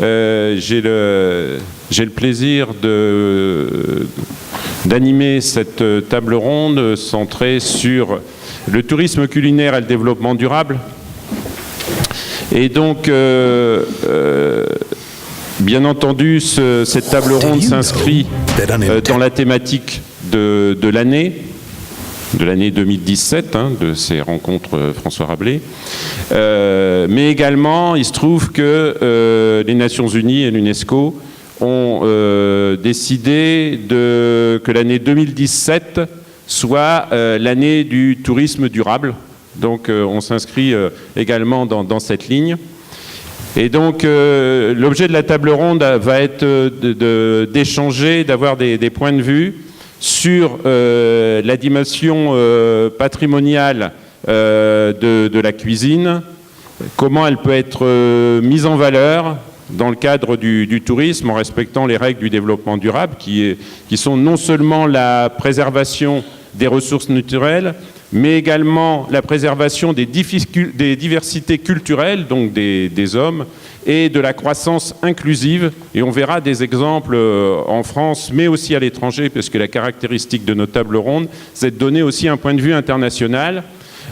j'ai le plaisir d'animer cette table ronde centrée sur le tourisme culinaire et le développement durable. Et donc, bien entendu, cette table ronde s'inscrit dans la thématique de l'année 2017, de ces rencontres François Rabelais. Mais également, il se trouve que les Nations Unies et l'UNESCO ont décidé que l'année 2017 soit l'année du tourisme durable. Donc on s'inscrit également dans cette ligne. Et donc l'objet de la table ronde va être d'échanger, d'avoir des points de vue sur la dimension patrimoniale de la cuisine, comment elle peut être mise en valeur dans le cadre du tourisme en respectant les règles du développement durable qui sont non seulement la préservation des ressources naturelles, mais également la préservation des diversités culturelles, donc des hommes, et de la croissance inclusive. Et on verra des exemples en France, mais aussi à l'étranger, parce que la caractéristique de nos tables rondes, c'est de donner aussi un point de vue international,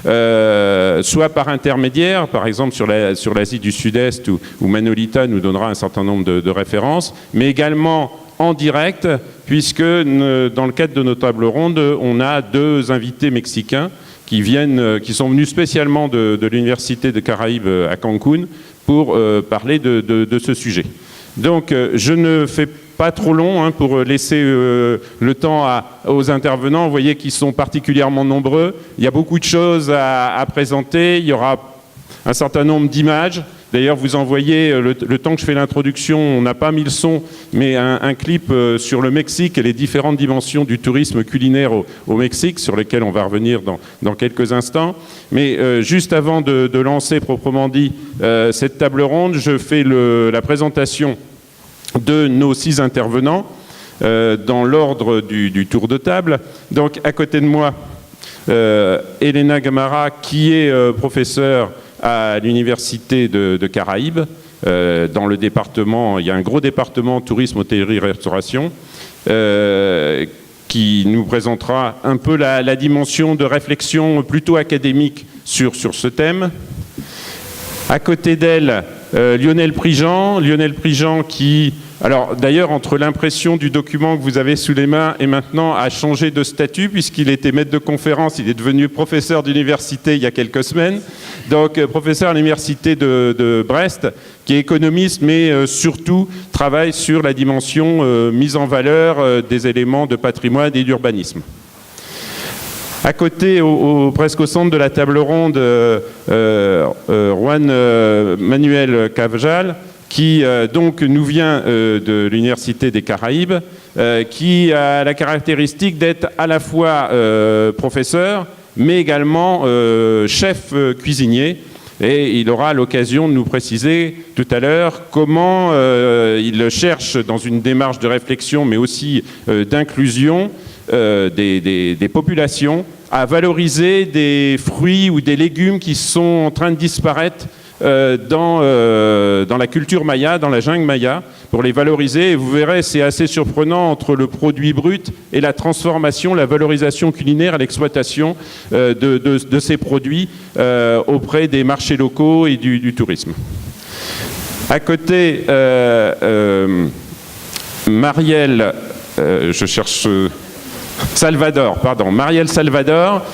soit par intermédiaire, par exemple sur l'Asie du Sud-Est, où Manolita nous donnera un certain nombre de références, mais également en direct, puisque dans le cadre de nos tables rondes, on a 2 invités mexicains qui sont venus spécialement de l'Université des Caraïbes à Cancun pour parler de ce sujet. Donc je ne fais pas trop long pour laisser le temps aux intervenants. Vous voyez qu'ils sont particulièrement nombreux. Il y a beaucoup de choses à présenter. Il y aura un certain nombre d'images. D'ailleurs, vous envoyez, le temps que je fais l'introduction, on n'a pas mis le son, mais un clip sur le Mexique et les différentes dimensions du tourisme culinaire au Mexique, sur lesquels on va revenir dans quelques instants. Mais juste avant de lancer proprement dit cette table ronde, je fais la présentation de nos 6 intervenants dans l'ordre du tour de table. Donc, à côté de moi, Elena Gamarra, qui est professeure à l'Université de Caraïbes, dans le département, il y a un gros département tourisme, hôtellerie, restauration, qui nous présentera un peu la dimension de réflexion plutôt académique sur ce thème. À côté d'elle, Lionel Prigent qui, alors d'ailleurs entre l'impression du document que vous avez sous les mains et maintenant a changé de statut puisqu'il était maître de conférence, il est devenu professeur d'université il y a quelques semaines, donc professeur à l'université de Brest, qui est économiste mais surtout travaille sur la dimension mise en valeur des éléments de patrimoine et d'urbanisme. À côté, presque au centre de la table ronde, Juan Manuel Cavajal, qui donc nous vient de l'Université des Caraïbes, qui a la caractéristique d'être à la fois professeur, mais également chef cuisinier. Et il aura l'occasion de nous préciser tout à l'heure comment il cherche dans une démarche de réflexion, mais aussi d'inclusion des populations, à valoriser des fruits ou des légumes qui sont en train de disparaître dans la culture maya, dans la jungle maya, pour les valoriser. Et vous verrez, c'est assez surprenant entre le produit brut et la transformation, la valorisation culinaire et l'exploitation de ces produits auprès des marchés locaux et du tourisme. À côté, Marielle, Marielle Salvador,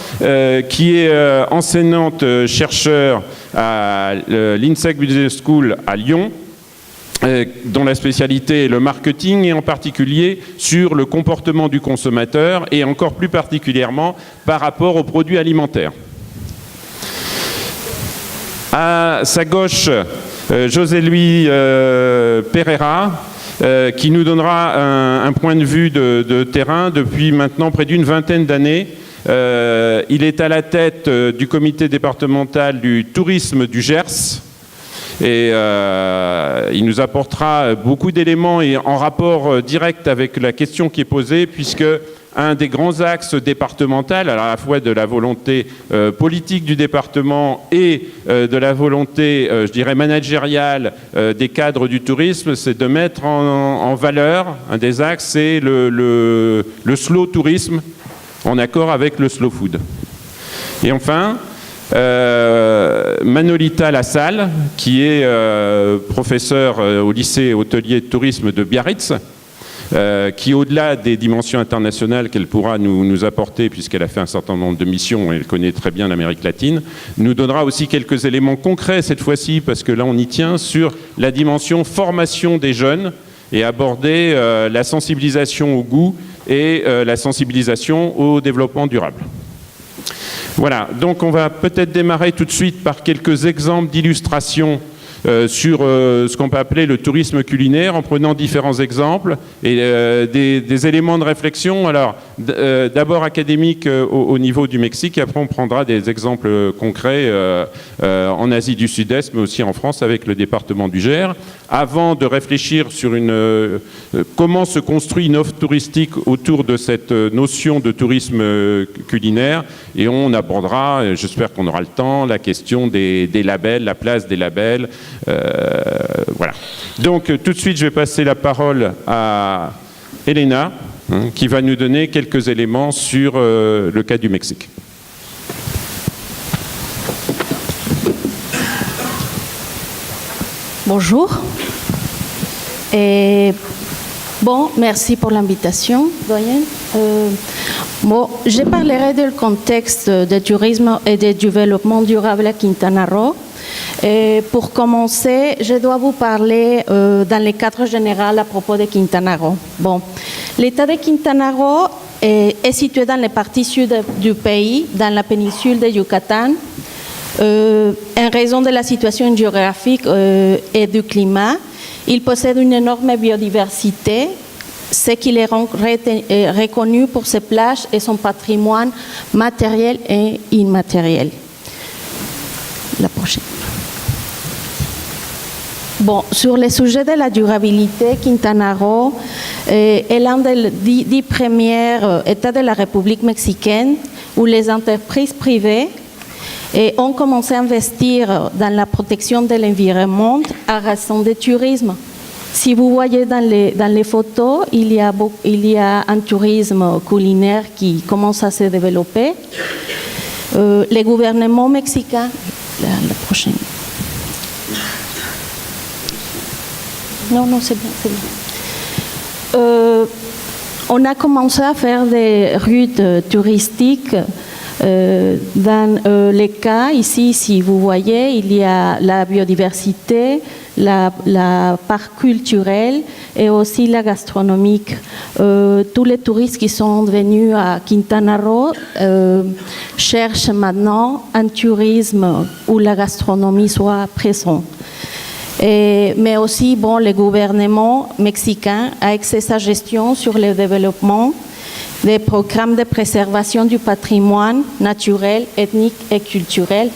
qui est enseignante-chercheur à l'INSEC Business School à Lyon, dont la spécialité est le marketing et en particulier sur le comportement du consommateur et encore plus particulièrement par rapport aux produits alimentaires. À sa gauche, José-Louis Pereira, qui nous donnera un point de vue de terrain depuis maintenant près d'une vingtaine d'années. Il est à la tête du comité départemental du tourisme du Gers et il nous apportera beaucoup d'éléments et en rapport direct avec la question qui est posée, puisque un des grands axes départemental, à la fois de la volonté politique du département et de la volonté, je dirais, managériale des cadres du tourisme, c'est de mettre en valeur, un des axes, c'est le slow tourisme, en accord avec le slow food. Et enfin, Manolita Lassalle, qui est professeur au lycée hôtelier de tourisme de Biarritz, qui, au-delà des dimensions internationales qu'elle pourra nous apporter, puisqu'elle a fait un certain nombre de missions et elle connaît très bien l'Amérique latine, nous donnera aussi quelques éléments concrets cette fois-ci, parce que là on y tient, sur la dimension formation des jeunes et aborder la sensibilisation au goût et la sensibilisation au développement durable. Voilà, donc on va peut-être démarrer tout de suite par quelques exemples d'illustrations sur ce qu'on peut appeler le tourisme culinaire, en prenant différents exemples et des éléments de réflexion. Alors, d'abord académiques au niveau du Mexique, et après on prendra des exemples concrets en Asie du Sud-Est, mais aussi en France avec le département du Gers, avant de réfléchir sur comment se construit une offre touristique autour de cette notion de tourisme culinaire, et on abordera, j'espère qu'on aura le temps, la question des labels, la place des labels. Voilà. Donc tout de suite, je vais passer la parole à Elena, qui va nous donner quelques éléments sur le cas du Mexique. Bonjour. Bon, merci pour l'invitation, doyenne. Bon, je parlerai du contexte du tourisme et du développement durable à Quintana Roo. Et pour commencer, je dois vous parler dans le cadre général à propos de Quintana Roo. Bon, l'État de Quintana Roo est situé dans la partie sud du pays, dans la péninsule de Yucatan. En raison de la situation géographique et du climat, il possède une énorme biodiversité, ce qui le rend reconnu pour ses plages et son patrimoine matériel et immatériel. La prochaine. Bon, sur le sujet de la durabilité, Quintana Roo est l'un des 10 premiers États de la République mexicaine où les entreprises privées ont commencé à investir dans la protection de l'environnement à raison du tourisme. Si vous voyez dans les photos, il y a un tourisme culinaire qui commence à se développer. Le gouvernement mexicain, la prochaine. Non, c'est bien, c'est bien. On a commencé à faire des routes touristiques. Dans les cas, ici, si vous voyez, il y a la biodiversité, la part culturelle et aussi la gastronomique. Tous les touristes qui sont venus à Quintana Roo cherchent maintenant un tourisme où la gastronomie soit présente. Mais aussi, bon, le gouvernement mexicain a exercé sa gestion sur le développement des programmes de préservation du patrimoine naturel, ethnique et culturel.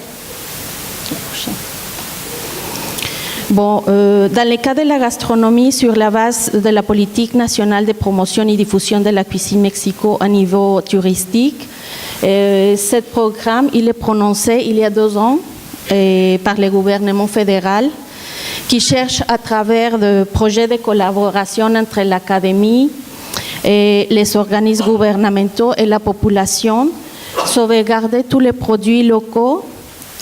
Bon, dans le cas de la gastronomie, sur la base de la politique nationale de promotion et diffusion de la cuisine mexicaine à niveau touristique, ce programme il est prononcé il y a 2 ans par le gouvernement fédéral qui cherche à travers de projets de collaboration entre l'académie et les organismes gouvernementaux et la population, sauvegarder tous les produits locaux,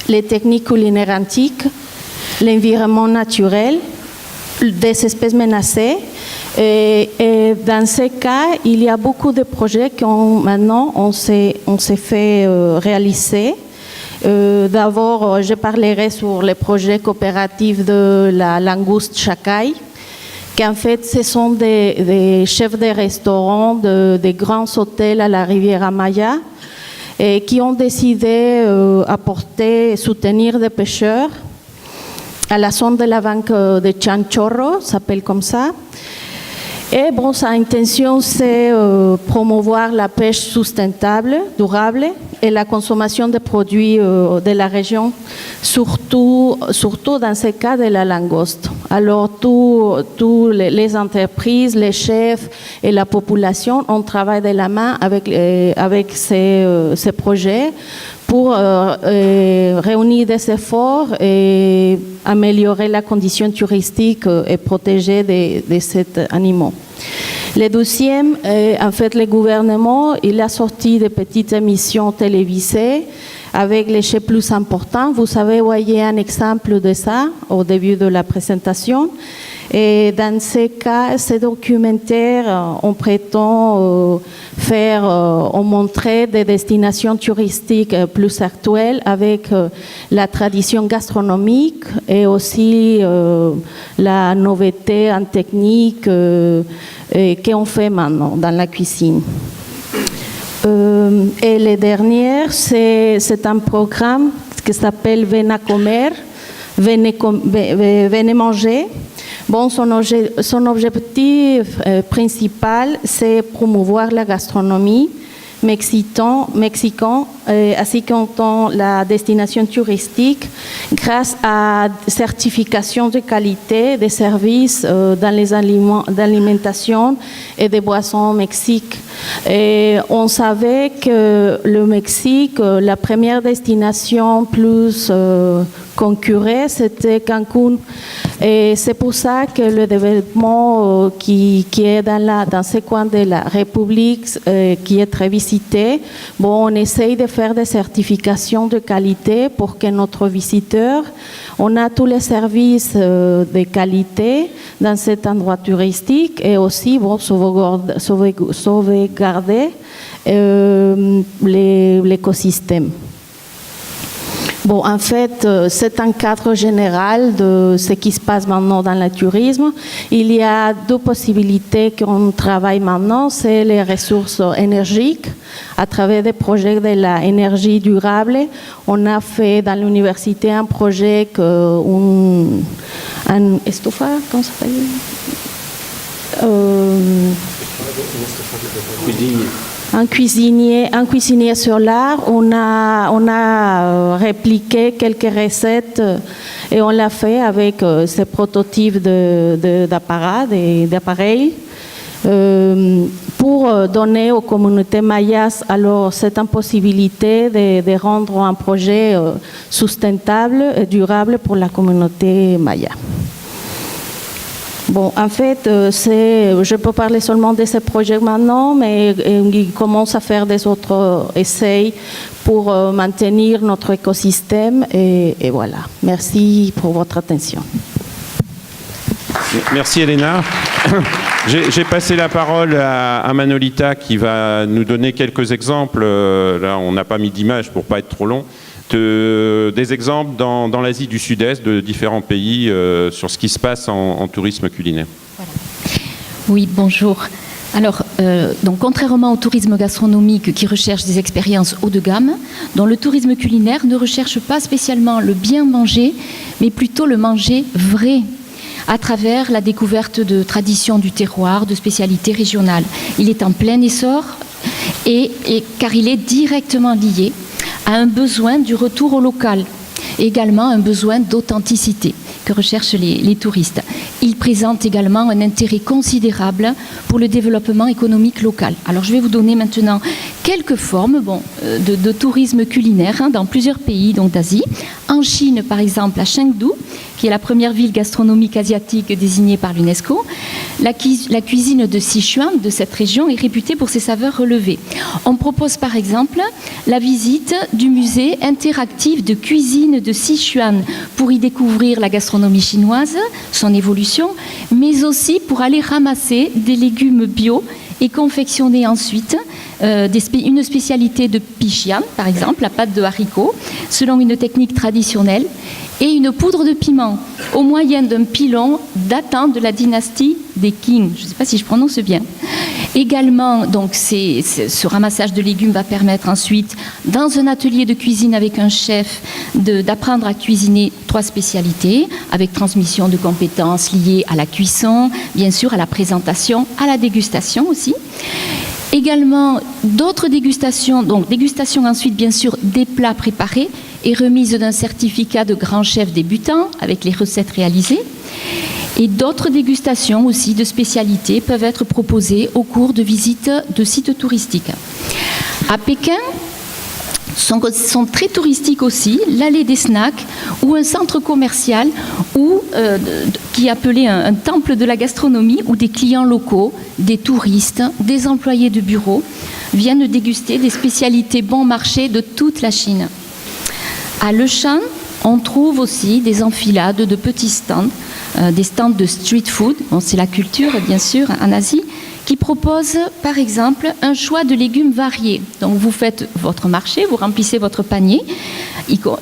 les techniques culinaires antiques, l'environnement naturel, des espèces menacées. Et dans ces cas, il y a beaucoup de projets maintenant on s'est fait réaliser. D'abord, je parlerai sur les projets coopératifs de la langouste Chacay, qu'en fait, ce sont des chefs de restaurants de grands hôtels à la Riviera Maya et qui ont décidé soutenir des pêcheurs à la zone de la banque de Chanchorro, s'appelle comme ça. Et bon, sa intention, c'est promouvoir la pêche sustentable, durable, et la consommation des produits de la région, surtout dans ce cas de la langouste. Alors, tous les entreprises, les chefs et la population, on travaille de la main avec ces projets pour réunir des efforts et améliorer la condition touristique et protéger de ces animaux. Le deuxième, en fait, le gouvernement, il a sorti de petites émissions télévisées avec les chefs plus importants. Vous avez voyé un exemple de ça au début de la présentation. Et dans ces cas, ces documentaires, on prétend on montrer des destinations touristiques plus actuelles avec la tradition gastronomique et aussi la nouveauté en technique qu'on fait maintenant dans la cuisine. Et le dernier, c'est un programme qui s'appelle Venez comer, venez manger. Bon, son objectif principal, c'est promouvoir la gastronomie mexicaine, ainsi que la destination touristique, grâce à certification de qualité des services dans les aliments d'alimentation et des boissons au Mexique. Et on savait que le Mexique, la première destination plus concurrée, c'était Cancún. Et c'est pour ça que le développement qui est dans ce coin de la République, qui est très visité, bon, on essaye de faire des certifications de qualité pour que notre visiteur, on a tous les services de qualité dans cet endroit touristique et aussi bon, sauvegarder l'écosystème. Bon, en fait, c'est un cadre général de ce qui se passe maintenant dans le tourisme. Il y a deux possibilités qu'on travaille maintenant, c'est les ressources énergiques à travers des projets de l'énergie durable. On a fait dans l'université un projet un estufa, comment ça s'appelle un cuisinier solaire. On a répliqué quelques recettes et on l'a fait avec ces prototypes d'appareils pour donner aux communautés mayas. Alors, c'est une possibilité de rendre un projet sustentable et durable pour la communauté maya. Bon, en fait, je peux parler seulement de ce projet maintenant, mais il commence à faire des autres essais pour maintenir notre écosystème et voilà. Merci pour votre attention. Merci Elena. J'ai passé la parole à Manolita qui va nous donner quelques exemples. Là, on n'a pas mis d'image pour ne pas être trop long. Des exemples dans l'Asie du Sud-Est, de différents pays, sur ce qui se passe en tourisme culinaire. Voilà. Oui, bonjour. Alors, donc, contrairement au tourisme gastronomique qui recherche des expériences haut de gamme, dont le tourisme culinaire ne recherche pas spécialement le bien manger, mais plutôt le manger vrai, à travers la découverte de traditions du terroir, de spécialités régionales. Il est en plein essor car il est directement lié à un besoin du retour au local, et également un besoin d'authenticité que recherchent les touristes. Il présente également un intérêt considérable pour le développement économique local. Alors je vais vous donner maintenant quelques formes de tourisme culinaire dans plusieurs pays d'Asie. En Chine, par exemple, à Chengdu, qui est la première ville gastronomique asiatique désignée par l'UNESCO, la cuisine de Sichuan de cette région est réputée pour ses saveurs relevées. On propose par exemple la visite du musée interactif de cuisine de Sichuan pour y découvrir la gastronomie chinoise, son évolution, mais aussi pour aller ramasser des légumes bio et confectionner ensuite une spécialité de pixian, par exemple, la pâte de haricots, selon une technique traditionnelle, et une poudre de piment au moyen d'un pilon datant de la dynastie des Qing. Je ne sais pas si je prononce bien. Également, donc, ce ramassage de légumes va permettre ensuite, dans un atelier de cuisine avec un chef, d'apprendre à cuisiner 3 spécialités, avec transmission de compétences liées à la cuisson, bien sûr à la présentation, à la dégustation aussi. Également, d'autres dégustations, donc dégustation ensuite bien sûr des plats préparés et remise d'un certificat de grand chef débutant avec les recettes réalisées. Et d'autres dégustations aussi de spécialités peuvent être proposées au cours de visites de sites touristiques. À Pékin, sont très touristiques aussi l'allée des snacks ou un centre commercial qui est appelé un temple de la gastronomie où des clients locaux, des touristes, des employés de bureau viennent déguster des spécialités bon marché de toute la Chine. À Leshan, on trouve aussi des enfilades de petits stands, des stands de street food, bon, c'est la culture bien sûr en Asie, qui proposent par exemple un choix de légumes variés. Donc vous faites votre marché, vous remplissez votre panier,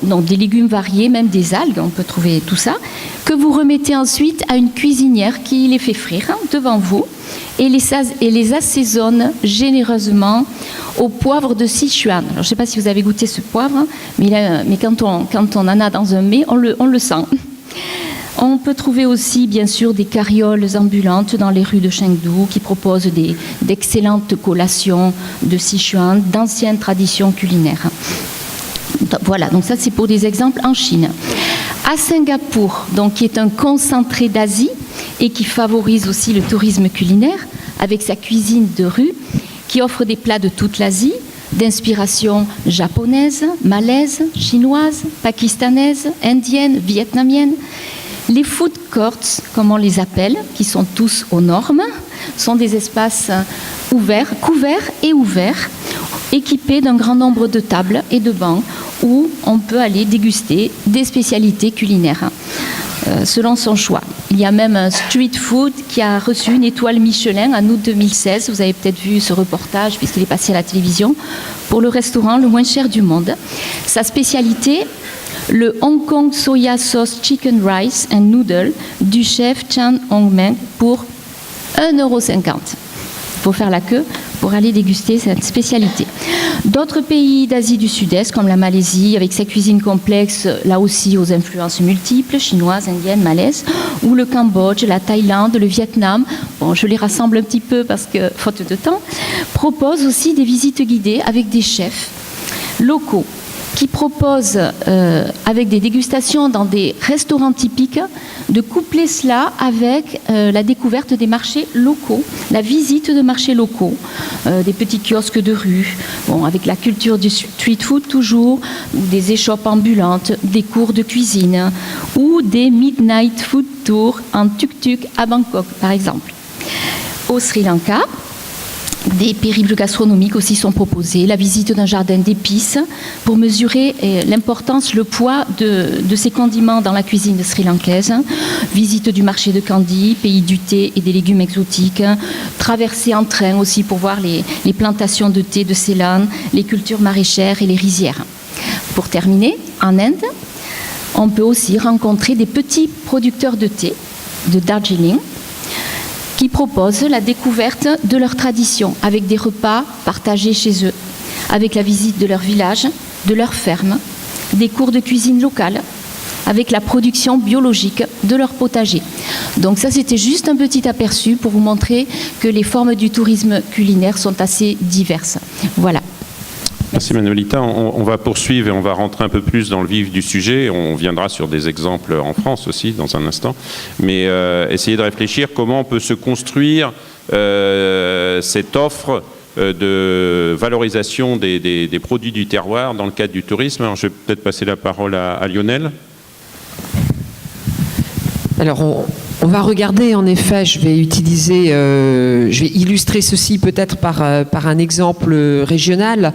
donc des légumes variés, même des algues, on peut trouver tout ça, que vous remettez ensuite à une cuisinière qui les fait frire devant vous et les assaisonne généreusement au poivre de Sichuan. Alors, je ne sais pas si vous avez goûté ce poivre, mais quand on en a dans un mets, on le sent. On peut trouver aussi, bien sûr, des carrioles ambulantes dans les rues de Chengdu qui proposent d'excellentes collations de Sichuan, d'anciennes traditions culinaires. Voilà, donc ça c'est pour des exemples en Chine. À Singapour, donc, qui est un concentré d'Asie et qui favorise aussi le tourisme culinaire avec sa cuisine de rue qui offre des plats de toute l'Asie, d'inspiration japonaise, malaise, chinoise, pakistanaise, indienne, vietnamienne. Les food courts, comme on les appelle, qui sont tous aux normes, sont des espaces couverts et ouverts, équipés d'un grand nombre de tables et de bancs où on peut aller déguster des spécialités culinaires selon son choix. Il y a même un street food qui a reçu une étoile Michelin en août 2016. Vous avez peut-être vu ce reportage puisqu'il est passé à la télévision pour le restaurant le moins cher du monde. Sa spécialité, le Hong Kong Soya Sauce Chicken Rice and Noodle du chef Chan Hongmeng pour 1,50 €. Il faut faire la queue pour aller déguster cette spécialité. D'autres pays d'Asie du Sud-Est, comme la Malaisie, avec sa cuisine complexe, là aussi aux influences multiples, chinoises, indiennes, malaises, ou le Cambodge, la Thaïlande, le Vietnam, bon, je les rassemble un petit peu parce que, faute de temps, proposent aussi des visites guidées avec des chefs locaux qui proposent, avec des dégustations dans des restaurants typiques, de coupler cela avec la découverte des marchés locaux, la visite de marchés locaux, des petits kiosques de rue, bon, avec la culture du street food toujours, des échoppes ambulantes, des cours de cuisine ou des midnight food tours en tuk-tuk à Bangkok, par exemple. Au Sri Lanka, des périples gastronomiques aussi sont proposés, la visite d'un jardin d'épices pour mesurer l'importance, le poids de ces condiments dans la cuisine sri-lankaise, visite du marché de Kandy, pays du thé et des légumes exotiques, traversée en train aussi pour voir les plantations de thé de Ceylan, les cultures maraîchères et les rizières. Pour terminer, en Inde, on peut aussi rencontrer des petits producteurs de thé de Darjeeling, qui proposent la découverte de leurs traditions avec des repas partagés chez eux, avec la visite de leur village, de leur ferme, des cours de cuisine locale, avec la production biologique de leur potager. Donc ça, c'était juste un petit aperçu pour vous montrer que les formes du tourisme culinaire sont assez diverses. Voilà. Merci Manuelita. On va poursuivre et on va rentrer un peu plus dans le vif du sujet. On viendra sur des exemples en France aussi dans un instant. Mais essayer de réfléchir comment on peut se construire cette offre de valorisation des produits du terroir dans le cadre du tourisme. Alors, je vais peut-être passer la parole à Lionel. Alors, on va regarder, en effet, je vais illustrer ceci peut-être par un exemple régional.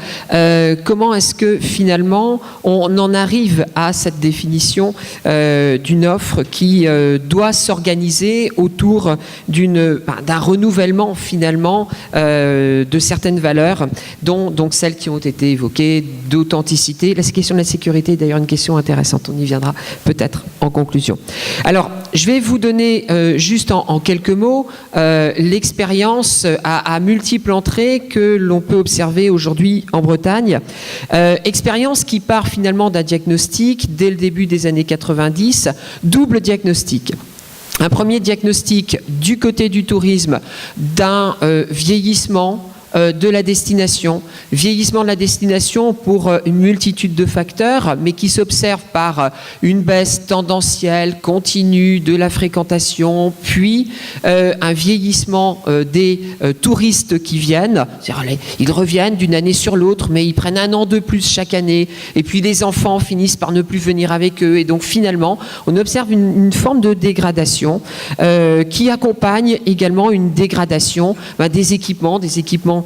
Comment est-ce que finalement on en arrive à cette définition d'une offre qui doit s'organiser autour d'un renouvellement finalement de certaines valeurs, dont donc celles qui ont été évoquées, d'authenticité. La question de la sécurité est d'ailleurs une question intéressante. On y viendra peut-être en conclusion. Alors, je vais vous donner donner juste en quelques mots l'expérience à multiples entrées que l'on peut observer aujourd'hui en Bretagne. Expérience qui part finalement d'un diagnostic dès le début des années 90, double diagnostic. Un premier diagnostic du côté du tourisme d'un vieillissement de la destination, vieillissement de la destination pour une multitude de facteurs, mais qui s'observe par une baisse tendancielle, continue de la fréquentation, puis un vieillissement des touristes qui viennent. C'est-à-dire, ils reviennent d'une année sur l'autre, mais ils prennent un an de plus chaque année, et puis les enfants finissent par ne plus venir avec eux, et donc finalement, on observe une forme de dégradation qui accompagne également une dégradation des équipements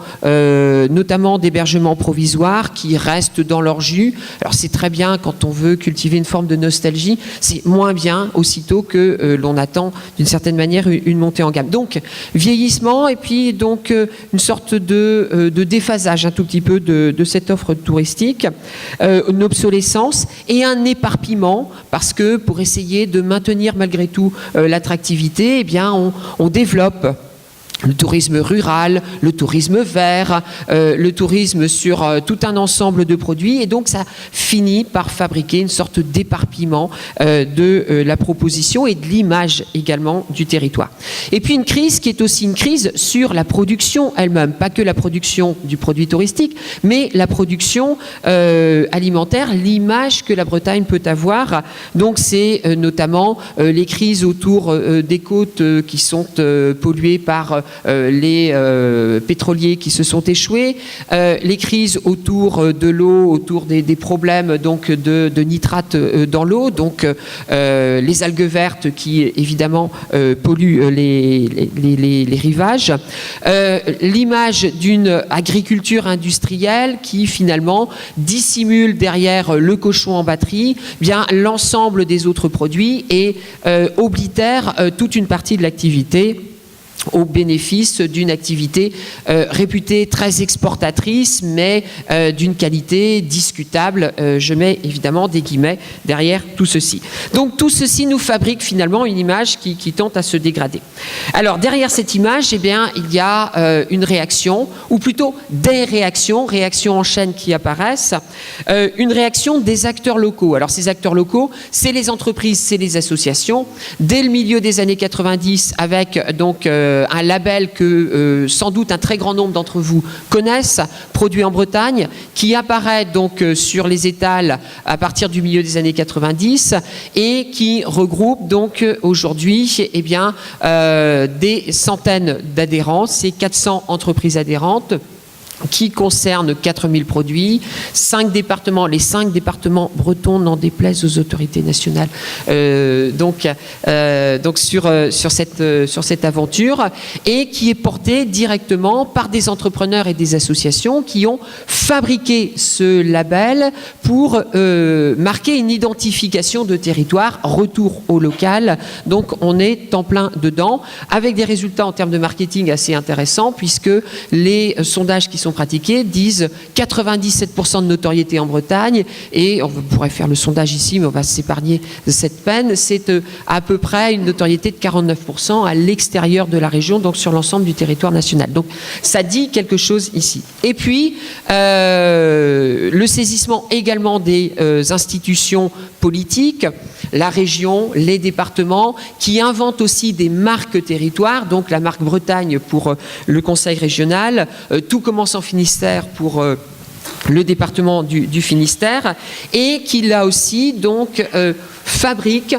notamment d'hébergements provisoires qui restent dans leur jus. Alors c'est très bien quand on veut cultiver une forme de nostalgie, c'est moins bien aussitôt que l'on attend d'une certaine manière une montée en gamme. Donc vieillissement et puis donc une sorte de déphasage un tout petit peu de cette offre touristique, une obsolescence et un éparpillement parce que pour essayer de maintenir malgré tout l'attractivité, eh bien on développe le tourisme rural, le tourisme vert, le tourisme sur tout un ensemble de produits. Et donc, ça finit par fabriquer une sorte d'éparpillement de la proposition et de l'image également du territoire. Et puis, une crise qui est aussi une crise sur la production elle-même. Pas que la production du produit touristique, mais la production alimentaire, l'image que la Bretagne peut avoir. Donc, c'est notamment les crises autour des côtes qui sont polluées par les pétroliers qui se sont échoués, les crises autour de l'eau, autour des problèmes donc de nitrate dans l'eau, donc les algues vertes qui évidemment polluent les rivages, l'image d'une agriculture industrielle qui finalement dissimule derrière le cochon en batterie bien l'ensemble des autres produits et oblitère toute une partie de l'activité au bénéfice d'une activité réputée très exportatrice, mais d'une qualité discutable. Je mets évidemment des guillemets derrière tout ceci. Donc tout ceci nous fabrique finalement une image qui tente à se dégrader. Alors derrière cette image, eh bien, il y a une réaction, ou plutôt des réactions en chaîne qui apparaissent, une réaction des acteurs locaux. Alors ces acteurs locaux, c'est les entreprises, c'est les associations. Dès le milieu des années 90, avec donc un label que sans doute un très grand nombre d'entre vous connaissent, produit en Bretagne, qui apparaît donc sur les étals à partir du milieu des années 90 et qui regroupe donc aujourd'hui eh bien, des centaines d'adhérents, c'est 400 entreprises adhérentes qui concerne 4000 produits, 5 départements, les 5 départements bretons n'en déplaisent aux autorités nationales. Donc sur cette aventure, et qui est portée directement par des entrepreneurs et des associations qui ont fabriqué ce label pour marquer une identification de territoire, retour au local. Donc on est en plein dedans, avec des résultats en termes de marketing assez intéressants, puisque les sondages qui sont pratiqués disent 97% de notoriété en Bretagne, et on pourrait faire le sondage ici, mais on va s'épargner de cette peine, c'est à peu près une notoriété de 49% à l'extérieur de la région, donc sur l'ensemble du territoire national. Donc ça dit quelque chose ici. Et puis, le saisissement également des institutions politiques, la région, les départements, qui inventent aussi des marques territoires, donc la marque Bretagne pour le conseil régional, tout commence en Finistère pour le département du Finistère, et qui là aussi donc fabrique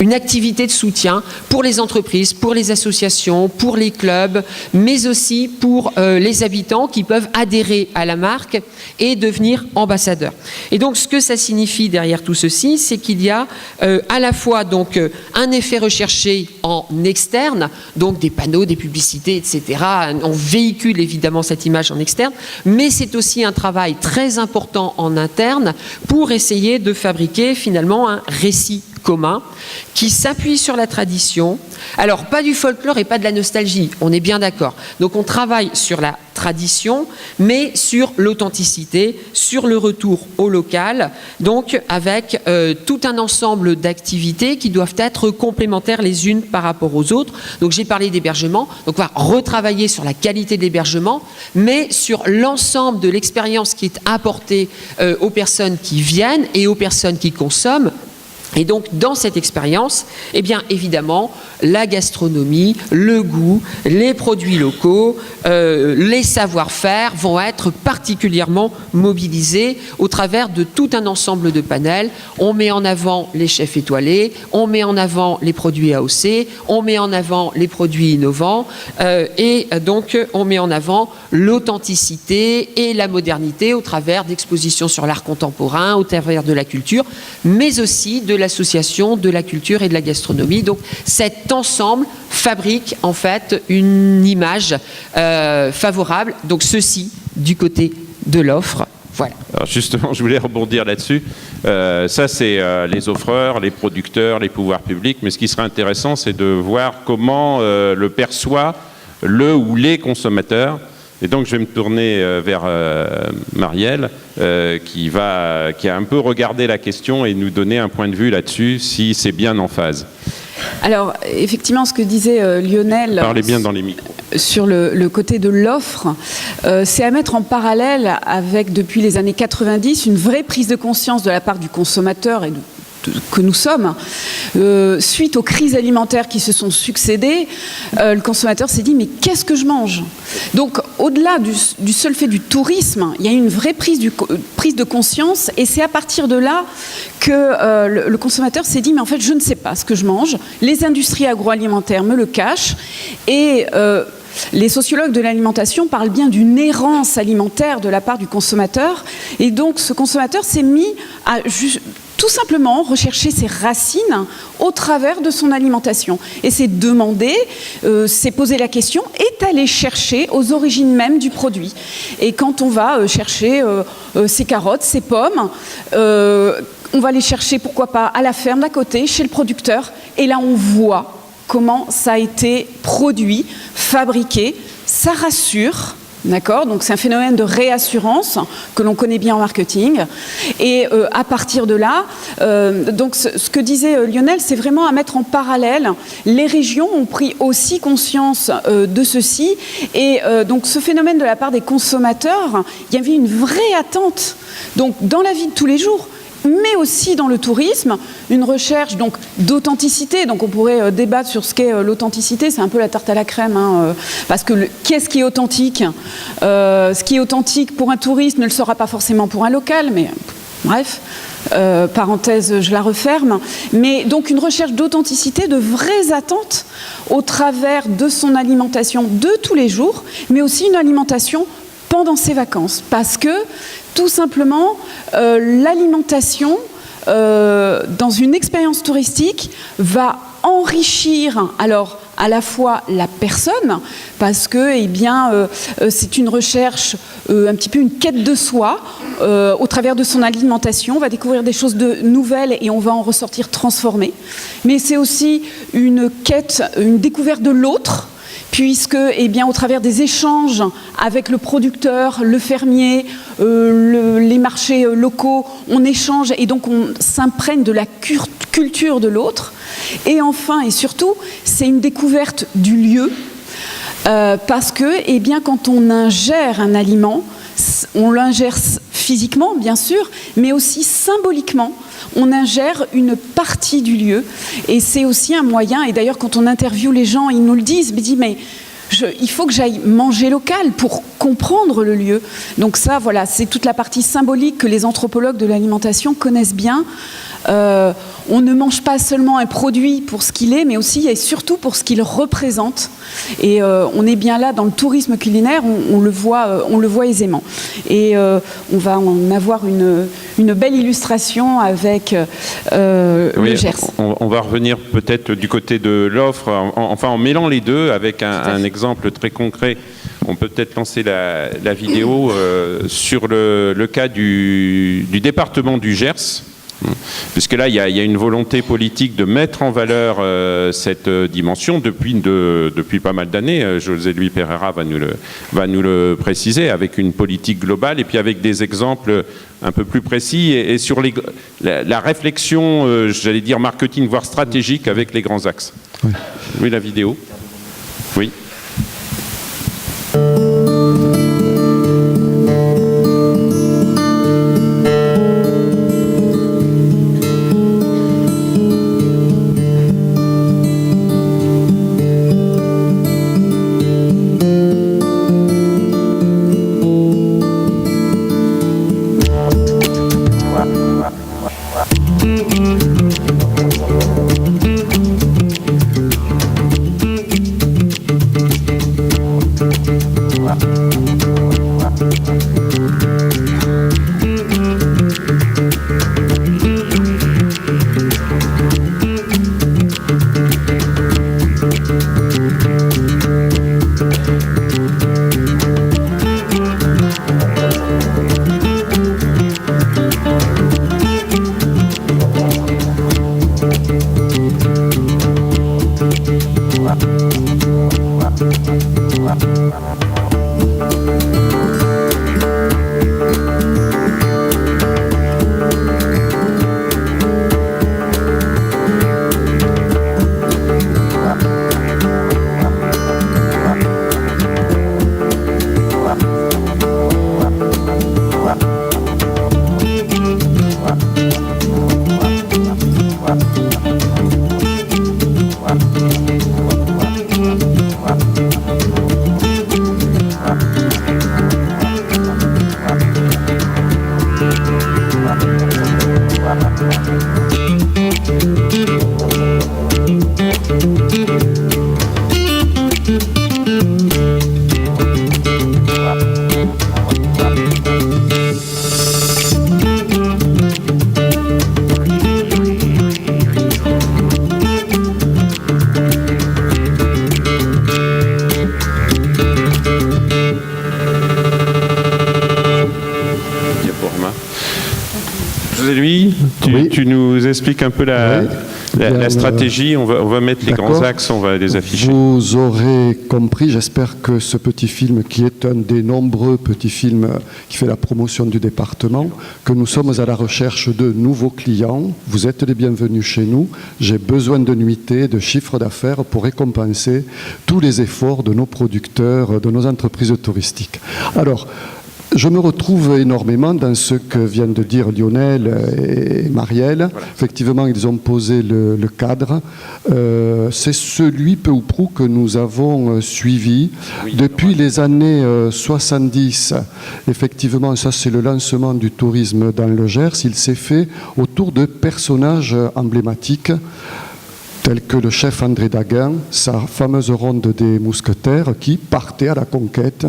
une activité de soutien pour les entreprises, pour les associations, pour les clubs, mais aussi pour les habitants qui peuvent adhérer à la marque et devenir ambassadeurs. Et donc, ce que ça signifie derrière tout ceci, c'est qu'il y a à la fois donc un effet recherché en externe, donc des panneaux, des publicités, etc. On véhicule évidemment cette image en externe, mais c'est aussi un travail très important en interne pour essayer de fabriquer finalement un récit commun qui s'appuie sur la tradition. Alors, pas du folklore et pas de la nostalgie, on est bien d'accord. Donc, on travaille sur la tradition, mais sur l'authenticité, sur le retour au local, donc avec tout un ensemble d'activités qui doivent être complémentaires les unes par rapport aux autres. Donc j'ai parlé d'hébergement, donc on va retravailler sur la qualité de l'hébergement, mais sur l'ensemble de l'expérience qui est apportée aux personnes qui viennent et aux personnes qui consomment. Et donc, dans cette expérience, eh bien, évidemment, la gastronomie, le goût, les produits locaux, les savoir-faire vont être particulièrement mobilisés au travers de tout un ensemble de panels. On met en avant les chefs étoilés, on met en avant les produits AOC, on met en avant les produits innovants, et donc on met en avant l'authenticité et la modernité au travers d'expositions sur l'art contemporain, au travers de la culture, mais aussi de l'association de la culture et de la gastronomie. Donc cet ensemble fabrique en fait une image favorable. Donc ceci du côté de l'offre. Voilà. Alors justement, je voulais rebondir là-dessus. Ça, c'est les offreurs, les producteurs, les pouvoirs publics. Mais ce qui serait intéressant, c'est de voir comment le perçoit le ou les consommateurs. Et donc, je vais me tourner vers Marielle, qui a un peu regardé la question et nous donner un point de vue là-dessus, si c'est bien en phase. Alors, effectivement, ce que disait Lionel... Parlez bien dans les micros. Sur le côté de l'offre, c'est à mettre en parallèle avec, depuis les années 90, une vraie prise de conscience de la part du consommateur et que nous sommes. Suite aux crises alimentaires qui se sont succédées, le consommateur s'est dit mais qu'est-ce que je mange? Donc au-delà du seul fait du tourisme, il y a une vraie prise de conscience, et c'est à partir de là que le consommateur s'est dit mais en fait je ne sais pas ce que je mange, les industries agroalimentaires me le cachent, et les sociologues de l'alimentation parlent bien d'une errance alimentaire de la part du consommateur, et donc ce consommateur s'est mis à tout simplement rechercher ses racines au travers de son alimentation. Et c'est demander, c'est poser la question, est aller chercher aux origines même du produit. Et quand on va chercher ses carottes, ses pommes, on va les chercher, pourquoi pas, à la ferme d'à côté, chez le producteur. Et là, on voit comment ça a été produit, fabriqué. Ça rassure. D'accord, donc c'est un phénomène de réassurance que l'on connaît bien en marketing. Et à partir de là, donc ce que disait Lionel, c'est vraiment à mettre en parallèle. Les régions ont pris aussi conscience de ceci. Et donc ce phénomène de la part des consommateurs, il y avait une vraie attente. Donc dans la vie de tous les jours, mais aussi dans le tourisme, une recherche donc d'authenticité. Donc on pourrait débattre sur ce qu'est l'authenticité, c'est un peu la tarte à la crème, hein, parce que qu'est-ce qui est authentique? Ce qui est authentique pour un touriste ne le sera pas forcément pour un local, mais bref, parenthèse, je la referme. Mais donc une recherche d'authenticité, de vraies attentes au travers de son alimentation de tous les jours, mais aussi une alimentation pendant ses vacances, parce que tout simplement l'alimentation dans une expérience touristique va enrichir alors à la fois la personne, parce que eh bien, c'est une recherche, un petit peu une quête de soi, au travers de son alimentation, on va découvrir des choses nouvelles et on va en ressortir transformé, mais c'est aussi une quête, une découverte de l'autre, puisque, eh bien, au travers des échanges avec le producteur, le fermier, les marchés locaux, on échange et donc on s'imprègne de la culture de l'autre. Et enfin et surtout, c'est une découverte du lieu, parce que, eh bien, quand on ingère un aliment, on l'ingère physiquement, bien sûr, mais aussi symboliquement. On ingère une partie du lieu, et c'est aussi un moyen, et d'ailleurs quand on interviewe les gens, ils nous le disent, mais il faut que j'aille manger local pour comprendre le lieu. Donc ça, voilà, c'est toute la partie symbolique que les anthropologues de l'alimentation connaissent bien. On ne mange pas seulement un produit pour ce qu'il est, mais aussi et surtout pour ce qu'il représente. Et on est bien là dans le tourisme culinaire, on le voit aisément. Et on va en avoir une belle illustration avec le Gers. On va revenir peut-être du côté de l'offre, enfin en mêlant les deux avec un exemple très concret. On peut peut-être lancer la vidéo sur le cas du département du Gers, Puisque là, il y a une volonté politique de mettre en valeur cette dimension depuis pas mal d'années. José Luis Pereira va nous le préciser, avec une politique globale et puis avec des exemples un peu plus précis et sur la réflexion, j'allais dire marketing, voire stratégique avec les grands axes. Oui, oui, la vidéo. Oui. Tu nous expliques un peu la stratégie, on va mettre les grands axes, on va les afficher. Vous aurez compris, j'espère que ce petit film, qui est un des nombreux petits films qui fait la promotion du département, que nous sommes à la recherche de nouveaux clients. Vous êtes les bienvenus chez nous. J'ai besoin de nuitées, de chiffre d'affaires pour récompenser tous les efforts de nos producteurs, de nos entreprises touristiques. Alors, je me retrouve énormément dans ce que viennent de dire Lionel et Marielle. Voilà. Effectivement, ils ont posé le cadre. C'est celui, peu ou prou, que nous avons suivi depuis les années 70. Effectivement, ça c'est le lancement du tourisme dans le Gers. Il s'est fait autour de personnages emblématiques, tels que le chef André Daguin, sa fameuse ronde des mousquetaires qui partait à la conquête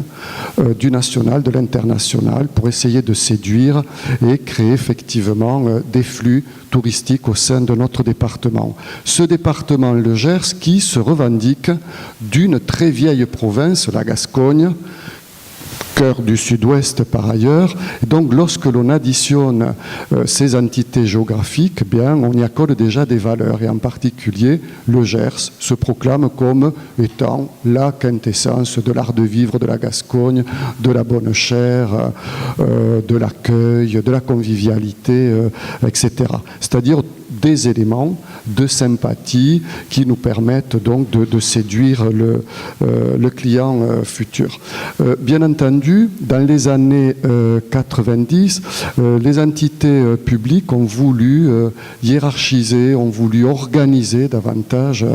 du national, de l'international, pour essayer de séduire et créer effectivement des flux touristiques au sein de notre département. Ce département, le Gers, qui se revendique d'une très vieille province, la Gascogne, cœur du sud-ouest par ailleurs. Et donc lorsque l'on additionne ces entités géographiques, bien, on y accorde déjà des valeurs. Et en particulier, le Gers se proclame comme étant la quintessence de l'art de vivre de la Gascogne, de la bonne chère, de l'accueil, de la convivialité, etc. C'est-à-dire des éléments de sympathie qui nous permettent donc de séduire le client futur. Bien entendu, dans les années 90, les entités publiques ont voulu hiérarchiser, ont voulu organiser davantage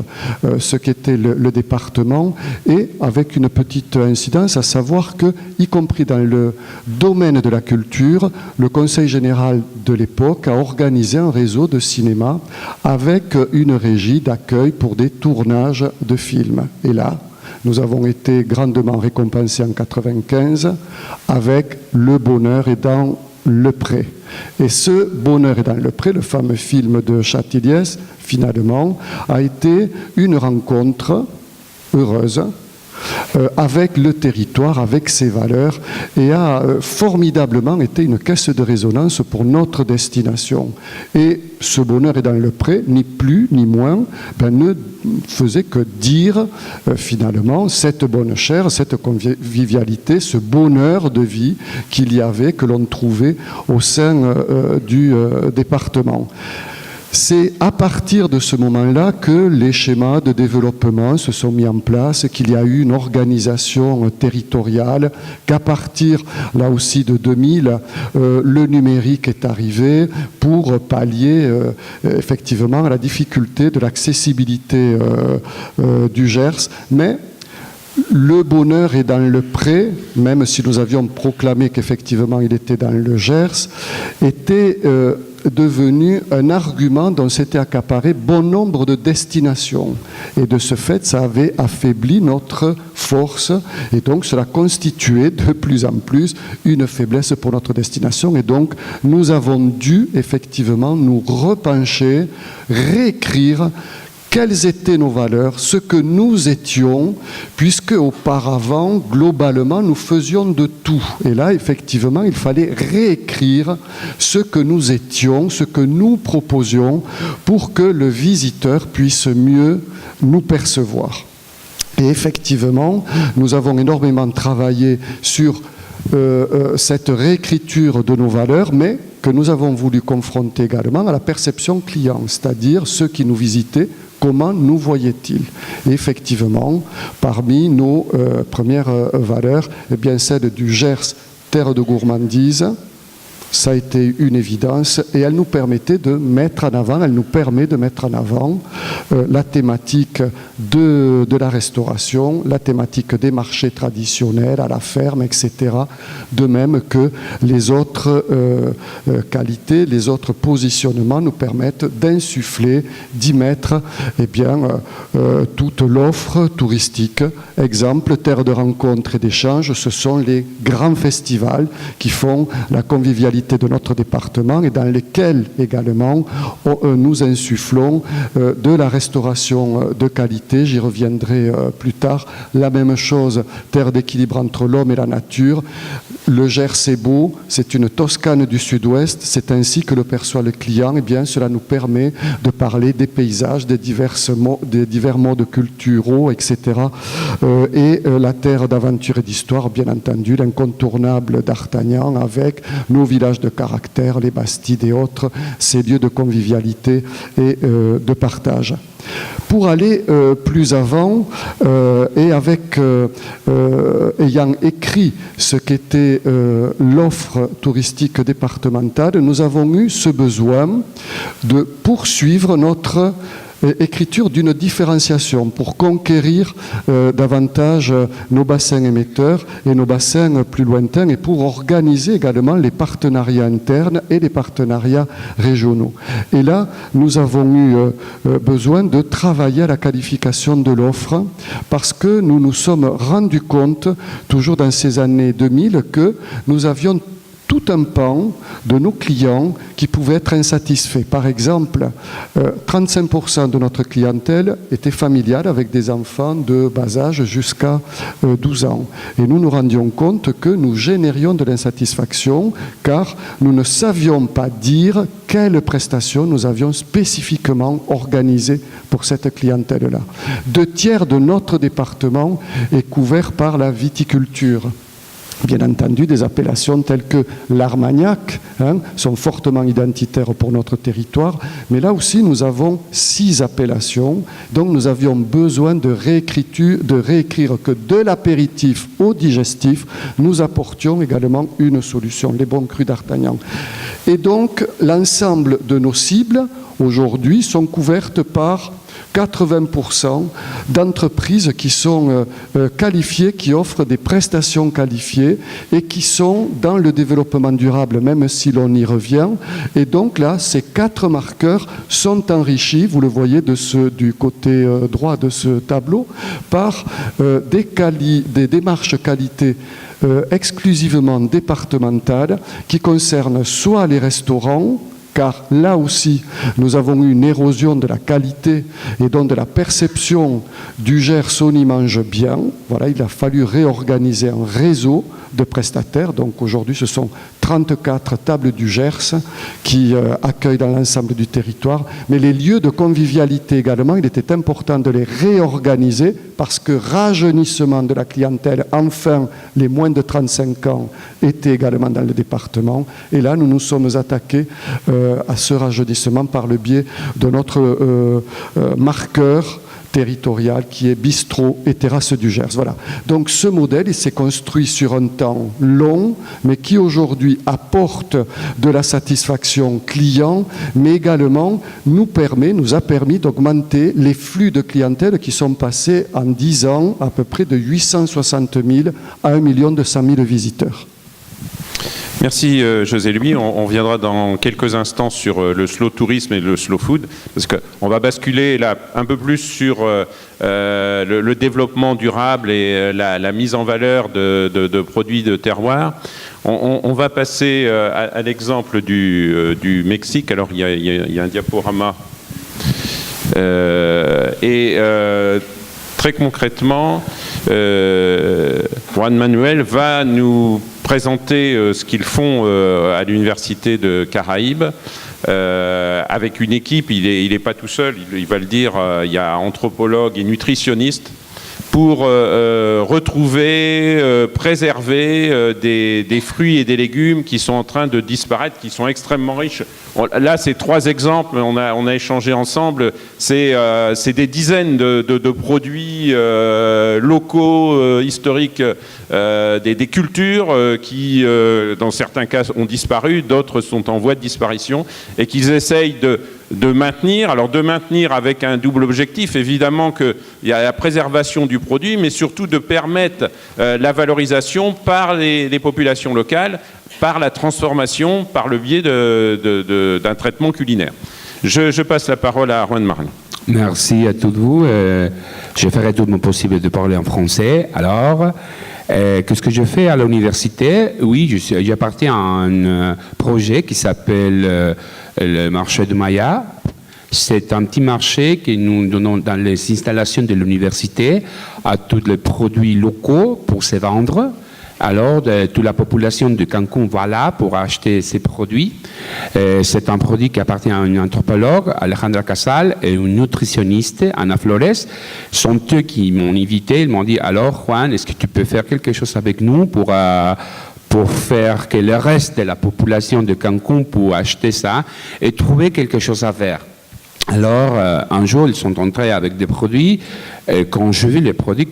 ce qu'était le département, et avec une petite incidence, à savoir que, y compris dans le domaine de la culture, le Conseil général de l'époque a organisé un réseau de cinéma avec une régie d'accueil pour des tournages de films. Et là, nous avons été grandement récompensés en 1995 avec Le bonheur est dans le pré. Et ce bonheur est dans le pré, le fameux film de Châtilliès, finalement, a été une rencontre heureuse avec le territoire, avec ses valeurs, et a formidablement été une caisse de résonance pour notre destination. Et ce bonheur est dans le pré, ni plus ni moins, ne faisait que dire finalement cette bonne chère, cette convivialité, ce bonheur de vie qu'il y avait, que l'on trouvait au sein du département. C'est à partir de ce moment-là que les schémas de développement se sont mis en place, qu'il y a eu une organisation territoriale, qu'à partir, là aussi, de 2000, le numérique est arrivé pour pallier effectivement à la difficulté de l'accessibilité du Gers. Mais le bonheur est dans le pré, même si nous avions proclamé qu'effectivement il était dans le Gers, était devenu un argument dont s'était accaparé bon nombre de destinations. Et de ce fait, ça avait affaibli notre force et donc cela constituait de plus en plus une faiblesse pour notre destination. Et donc, nous avons dû effectivement nous repencher, réécrire quelles étaient nos valeurs, ce que nous étions, puisque auparavant, globalement, nous faisions de tout. Et là, effectivement, il fallait réécrire ce que nous étions, ce que nous proposions, pour que le visiteur puisse mieux nous percevoir. Et effectivement, nous avons énormément travaillé sur cette réécriture de nos valeurs, mais que nous avons voulu confronter également à la perception client, c'est-à-dire ceux qui nous visitaient, comment nous voyaient-ils. Et effectivement, parmi nos premières valeurs, eh bien, celle du Gers, terre de gourmandise, ça a été une évidence et elle nous permettait de mettre en avant, elle nous permet de mettre en avant la thématique de la restauration, la thématique des marchés traditionnels à la ferme, etc. De même que les autres qualités, les autres positionnements nous permettent d'insuffler, d'y mettre eh bien, toute l'offre touristique. Exemple, terre de rencontre et d'échange, ce sont les grands festivals qui font la convivialité de notre département et dans lesquels également nous insufflons de la restauration de qualité. J'y reviendrai plus tard. La même chose, terre d'équilibre entre l'homme et la nature. Le Gers est beau, c'est une Toscane du Sud-Ouest, c'est ainsi que le perçoit le client. Et bien, cela nous permet de parler des paysages, des divers modes culturels, etc. Et la terre d'aventure et d'histoire, bien entendu, l'incontournable d'Artagnan avec nos villages de caractère, les Bastides et autres, ces lieux de convivialité et de partage. Pour aller plus avant, et avec ayant écrit ce qu'était l'offre touristique départementale, nous avons eu ce besoin de poursuivre notre écriture d'une différenciation pour conquérir davantage nos bassins émetteurs et nos bassins plus lointains et pour organiser également les partenariats internes et les partenariats régionaux. Et là, nous avons eu besoin de travailler à la qualification de l'offre parce que nous nous sommes rendus compte, toujours dans ces années 2000, que nous avions tout un pan de nos clients qui pouvaient être insatisfaits. Par exemple, 35% de notre clientèle était familiale avec des enfants de bas âge jusqu'à 12 ans. Et nous nous rendions compte que nous générions de l'insatisfaction car nous ne savions pas dire quelles prestations nous avions spécifiquement organisées pour cette clientèle-là. 2/3 de notre département est couvert par la viticulture. Bien entendu, des appellations telles que l'Armagnac sont fortement identitaires pour notre territoire, mais là aussi nous avons 6 appellations, donc nous avions besoin de réécrire que de l'apéritif au digestif, nous apportions également une solution, les bons crus d'Artagnan. Et donc l'ensemble de nos cibles aujourd'hui sont couvertes par 80% d'entreprises qui sont qualifiées, qui offrent des prestations qualifiées et qui sont dans le développement durable, même si l'on y revient. Et donc là, ces 4 marqueurs sont enrichis, vous le voyez du côté droit de ce tableau, par des démarches qualité exclusivement départementales qui concernent soit les restaurants, car là aussi, nous avons eu une érosion de la qualité et donc de la perception du Gers on y mange bien. Voilà, il a fallu réorganiser un réseau de prestataires. Donc aujourd'hui, ce sont 34 tables du Gers qui accueillent dans l'ensemble du territoire. Mais les lieux de convivialité également, il était important de les réorganiser parce que rajeunissement de la clientèle, enfin, les moins de 35 ans étaient également dans le département. Et là, nous nous sommes attaqués à ce rajeunissement par le biais de notre marqueur territorial qui est bistrot et terrasse du Gers. Voilà. Donc ce modèle, il s'est construit sur un temps long, mais qui aujourd'hui apporte de la satisfaction client, mais également nous a permis d'augmenter les flux de clientèle qui sont passés en 10 ans à peu près de 860 000 à 1 200 000 visiteurs. Merci José Louis. On viendra dans quelques instants sur le slow tourisme et le slow food, parce qu'on va basculer là un peu plus sur le développement durable et la mise en valeur de produits de terroir. On va passer à l'exemple du Mexique. Alors il y a un diaporama très concrètement, Juan Manuel va nous présenter ce qu'ils font à l'université de Caraïbes avec une équipe. Il n'est pas tout seul, il va le dire, il y a anthropologues et nutritionnistes pour retrouver, préserver des fruits et des légumes qui sont en train de disparaître, qui sont extrêmement riches. Là, c'est 3 exemples, on a échangé ensemble. C'est des dizaines de produits locaux, historiques, des cultures qui, dans certains cas, ont disparu, d'autres sont en voie de disparition, et qu'ils essayent de maintenir. Alors de maintenir avec un double objectif, évidemment qu'il y a la préservation du produit, mais surtout de permettre la valorisation par les populations locales, par la transformation, par le biais d'un traitement culinaire. Je passe la parole à Juan Manuel. Merci à toutes vous. Je ferai tout mon possible de parler en français. Alors, qu'est-ce que je fais à l'université? Oui, j'appartiens à un projet qui s'appelle le marché de Maya. C'est un petit marché que nous donnons dans les installations de l'université à tous les produits locaux pour se vendre. Alors, toute la population de Cancun va là pour acheter ces produits. C'est un produit qui appartient à un anthropologue, Alejandra Casal, et une nutritionniste, Ana Flores. Sont eux qui m'ont invité. Ils m'ont dit, alors, Juan, est-ce que tu peux faire quelque chose avec nous pour faire que le reste de la population de Cancun puisse acheter ça et trouver quelque chose à faire? Alors, un jour, ils sont entrés avec des produits. Et quand je vis les produits,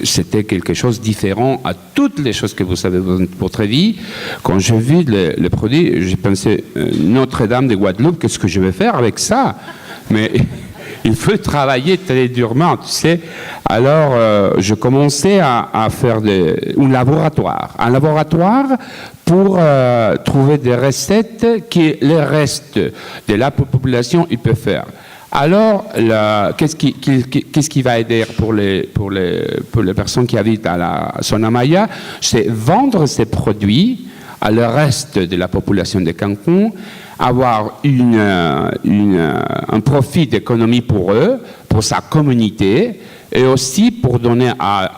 c'était quelque chose de différent à toutes les choses que vous savez dans votre vie. Quand je vis les produits, j'ai pensé, Notre-Dame de Guadeloupe, qu'est-ce que je vais faire avec ça? Mais il faut travailler très durement, tu sais. Alors, je commençais à faire un laboratoire pour trouver des recettes que le reste de la population il peut faire. Alors, qu'est-ce qui va aider pour les personnes qui habitent à la zone Maya? C'est vendre ces produits à le reste de la population de Cancun, avoir un profit d'économie pour eux, pour sa communauté, et aussi pour donner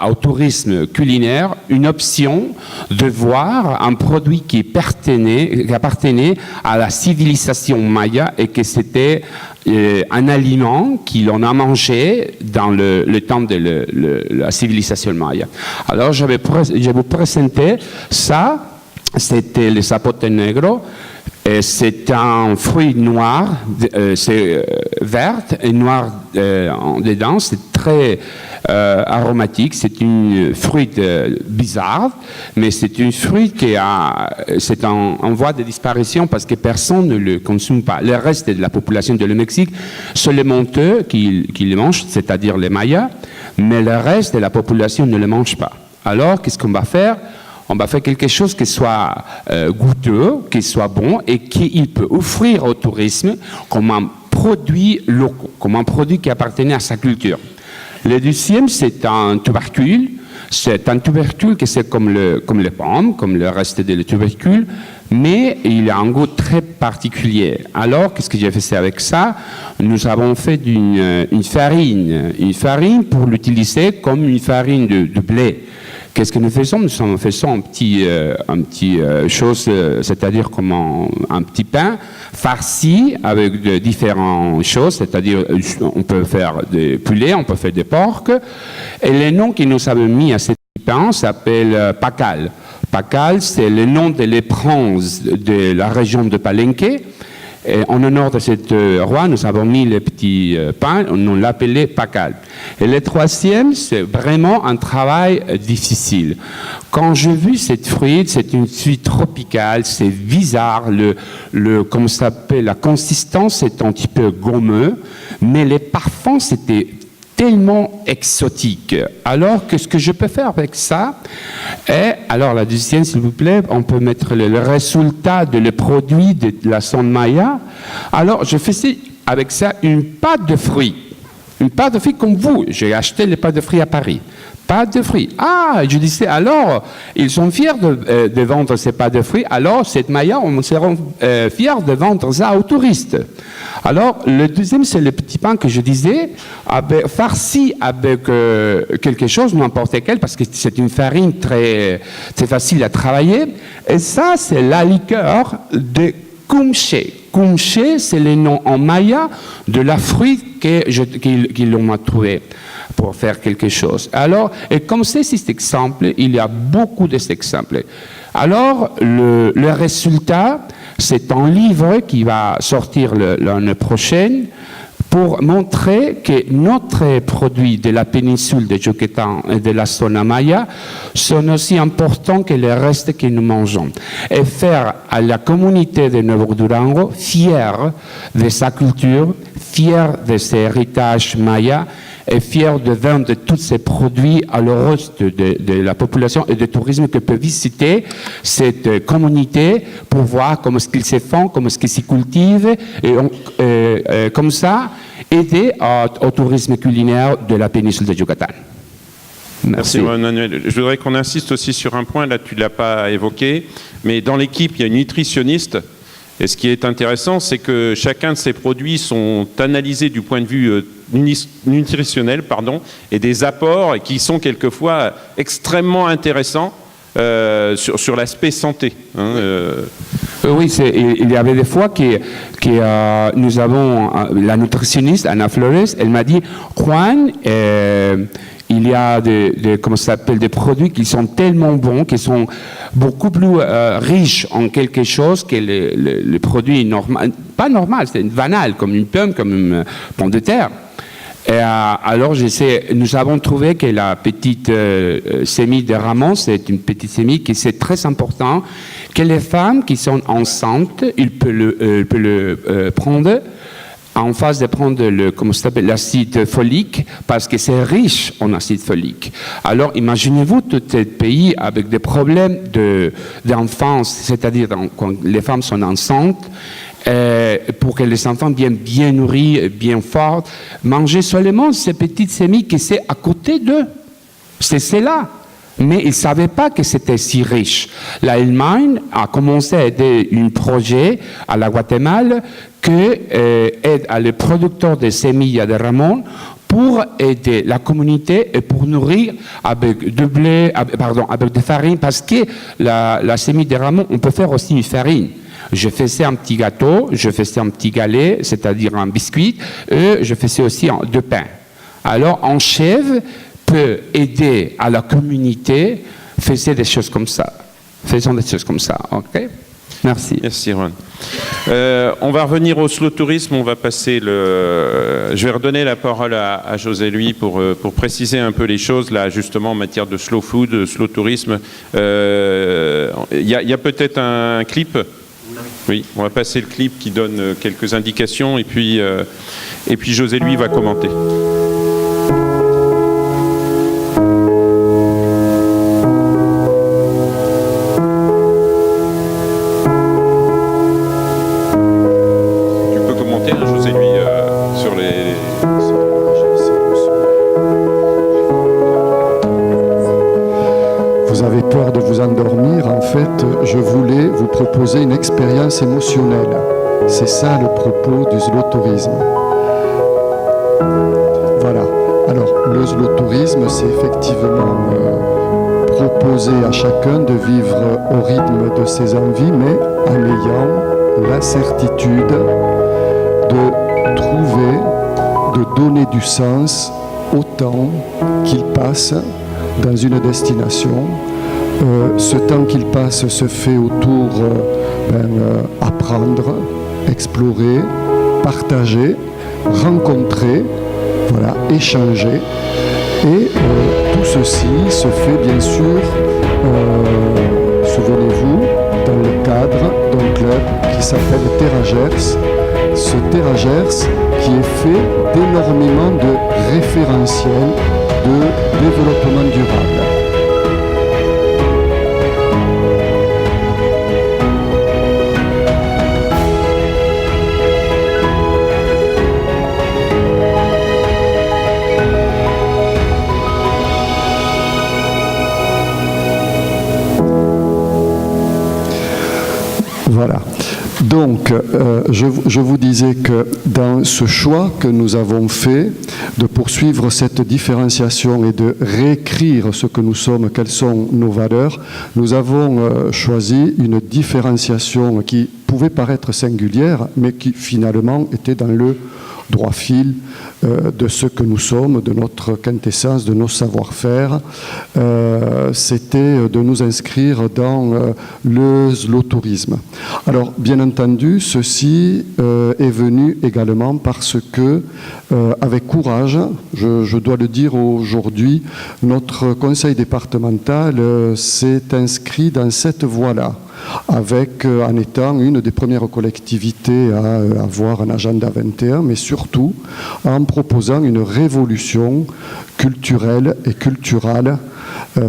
au tourisme culinaire une option de voir un produit qui appartenait à la civilisation maya et que c'était un aliment qu'il en a mangé dans le temps de la civilisation maya. Alors, je vais vous présenter ça. C'était le zapote negro. C'est un fruit noir, c'est vert et noir dedans. C'est très aromatique. C'est une fruit bizarre, mais c'est une fruit qui c'est en voie de disparition parce que personne ne le consomme pas. Le reste de la population de le Mexique, c'est les monteux qui le mangent, c'est-à-dire les Mayas, mais le reste de la population ne le mange pas. Alors, qu'est-ce qu'on va faire? On va faire quelque chose qui soit goûteux, qui soit bon et qu'il peut offrir au tourisme comme un produit local, comme un produit qui appartenait à sa culture. Le deuxième, c'est un tubercule. C'est un tubercule qui c'est comme les pommes, comme le reste des tubercules, mais il a un goût très particulier. Alors, qu'est-ce que j'ai fait avec ça? Nous avons fait une farine pour l'utiliser comme une farine de blé. Qu'est-ce que nous faisons? Nous faisons un petit chose, c'est-à-dire comme un petit pain farci avec de différentes choses, c'est-à-dire on peut faire des poulets, on peut faire des porcs. Et le nom que nous avons mis à ce petit pain s'appelle Pacal. Pacal, c'est le nom de l'éperonce de la région de Palenque. Et en honneur de cet roi, nous avons mis le petit pain, on l'appelait Pacal. Et le troisième, c'est vraiment un travail difficile. Quand j'ai vu cette fruit, c'est une fruit tropicale, c'est bizarre, comme ça s'appelle, la consistance est un petit peu gommeux, mais les parfums, c'était tellement exotique. Alors, qu'est-ce que je peux faire avec ça? Et alors, la deuxième, s'il vous plaît, on peut mettre le résultat de le produit de la sonde Maya. Alors, je faisais avec ça une pâte de fruits. Une pâte de fruits comme vous. J'ai acheté les pâtes de fruits à Paris. Pâte de fruits. Ah, je disais, alors, ils sont fiers de vendre ces pâtes de fruits. Alors, cette Maya, on sera fiers de vendre ça aux touristes. Alors, le deuxième, c'est le petit pain que je disais, farci avec quelque chose, n'importe quel, parce que c'est une farine très, très facile à travailler. Et ça, c'est la liqueur de kumché. Kumché, c'est le nom en maya de la fruit qu'ils ont trouvé pour faire quelque chose. Alors, et comme c'est cet exemple, il y a beaucoup d'exemples. Alors, le résultat, c'est un livre qui va sortir l'année prochaine pour montrer que notre produit de la péninsule de Yucatan et de la zone maya sont aussi importants que le reste que nous mangeons. Et faire à la communauté de Nuevo Durango fière de sa culture, fière de ses héritages maya, et fier de vendre tous ces produits à le reste de la population et de tourisme qui peut visiter cette communauté pour voir comment est-ce qu'ils se font, comment est-ce qu'ils s'y cultivent, et comme ça, aider au tourisme culinaire de la péninsule de Yucatan. Merci Manuel. Je voudrais qu'on insiste aussi sur un point, là tu ne l'as pas évoqué, mais dans l'équipe, il y a une nutritionniste. Et ce qui est intéressant, c'est que chacun de ces produits sont analysés du point de vue nutritionnel, et des apports qui sont quelquefois extrêmement intéressants sur l'aspect santé. Oui, il y avait des fois que nous avons la nutritionniste Anna Flores, elle m'a dit, Juan, il y a comment ça s'appelle, des produits qui sont tellement bons, qui sont beaucoup plus riches en quelque chose que les produits normaux. Pas normal, c'est banal, comme une pomme, comme une pomme de terre. Et alors, nous avons trouvé que la petite sémille de Ramon, c'est une petite sémille qui c'est très important, que les femmes qui sont enceintes, ils peuvent le prendre en phase de prendre l'acide folique, parce que c'est riche en acide folique. Alors, imaginez-vous tout ce pays avec des problèmes d'enfance, c'est-à-dire quand les femmes sont enceintes, pour que les enfants viennent bien nourris, bien forts, manger seulement ces petites sémilles qui c'est à côté d'eux. C'est là. Mais ils ne savaient pas que c'était si riche. L'Allemagne a commencé à aider un projet à la Guatemala qui aide les producteurs de sémilles de Ramon pour aider la communauté et pour nourrir avec du blé, avec des farines, parce que la sémille de Ramon, on peut faire aussi une farine. Je faisais un petit gâteau, je faisais un petit galet, c'est-à-dire un biscuit, et je faisais aussi de pain. Alors, un chef peut aider à la communauté, faisait des choses comme ça. Faisons des choses comme ça, ok? Merci. Merci, Juan. On va revenir au slow tourisme. On va passer je vais redonner la parole à José Luis pour préciser un peu les choses, là, justement, en matière de slow food, de slow tourisme. Il y a peut-être un clip. Oui, on va passer le clip qui donne quelques indications et puis José Luis va commenter. fait, je voulais vous proposer une expérience émotionnelle. C'est ça le propos du slow-tourisme. Voilà. Alors, le slow-tourisme, c'est effectivement proposer à chacun de vivre au rythme de ses envies, mais en ayant la certitude de trouver, de donner du sens au temps qu'il passe dans une destination. Ce temps qu'il passe se fait autour apprendre, explorer, partager, rencontrer, voilà, échanger. Et tout ceci se fait bien sûr, souvenez-vous, dans le cadre d'un club qui s'appelle Terragers. Ce Terragers qui est fait d'énormément de référentiels de développement durable. Voilà. Donc, je vous disais que dans ce choix que nous avons fait de poursuivre cette différenciation et de réécrire ce que nous sommes, quelles sont nos valeurs, nous avons choisi une différenciation qui pouvait paraître singulière, mais qui finalement était dans le droit fil de ce que nous sommes, de notre quintessence, de nos savoir-faire. C'était de nous inscrire dans le slow-tourisme. Alors, bien entendu, ceci est venu également parce que, avec courage, je dois le dire aujourd'hui, notre conseil départemental s'est inscrit dans cette voie-là, avec, en étant une des premières collectivités à avoir un agenda 21, mais surtout en proposant une révolution culturelle et culturelle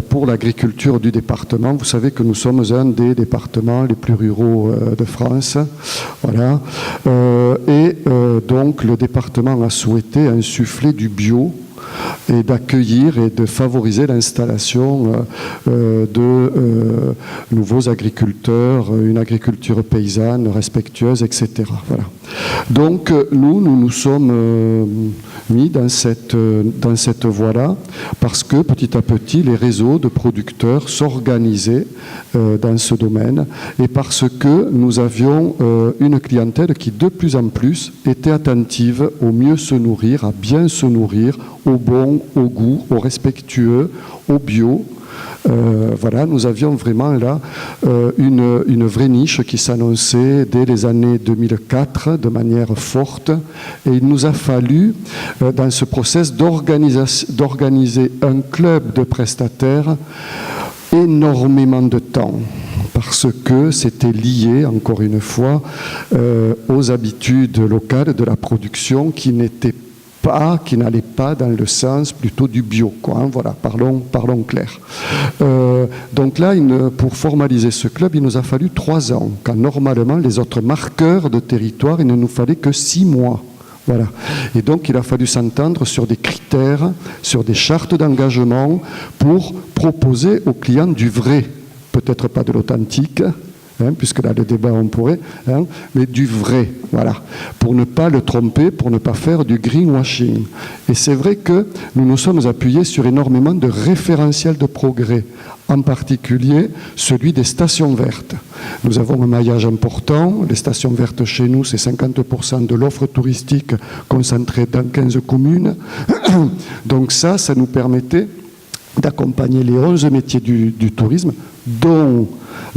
pour l'agriculture du département. Vous savez que nous sommes un des départements les plus ruraux de France. Voilà. Donc le département a souhaité insuffler du bio et d'accueillir et de favoriser l'installation de nouveaux agriculteurs, une agriculture paysanne, respectueuse, etc. Voilà. Donc nous sommes mis dans cette voie-là parce que petit à petit les réseaux de producteurs s'organisaient dans ce domaine et parce que nous avions une clientèle qui de plus en plus était attentive au mieux se nourrir, à bien se nourrir, au bon, au goût, au respectueux, au bio. Voilà, nous avions vraiment là une vraie niche qui s'annonçait dès les années 2004 de manière forte et il nous a fallu dans ce process d'organiser un club de prestataires énormément de temps parce que c'était lié, encore une fois, aux habitudes locales de la production qui n'étaient qui n'allait pas dans le sens plutôt du bio, quoi, hein, voilà, parlons clair. Donc là, pour formaliser ce club, il nous a fallu 3 ans, quand normalement les autres marqueurs de territoire, il ne nous fallait que 6 mois. Voilà. Et donc il a fallu s'entendre sur des critères, sur des chartes d'engagement pour proposer aux clients du vrai, peut-être pas de l'authentique, puisque là le débat on pourrait, mais du vrai, voilà, pour ne pas le tromper, pour ne pas faire du greenwashing. Et c'est vrai que nous nous sommes appuyés sur énormément de référentiels de progrès, en particulier celui des stations vertes. Nous avons un maillage important, les stations vertes chez nous c'est 50% de l'offre touristique concentrée dans 15 communes, donc ça nous permettait d'accompagner les 11 métiers du tourisme, dont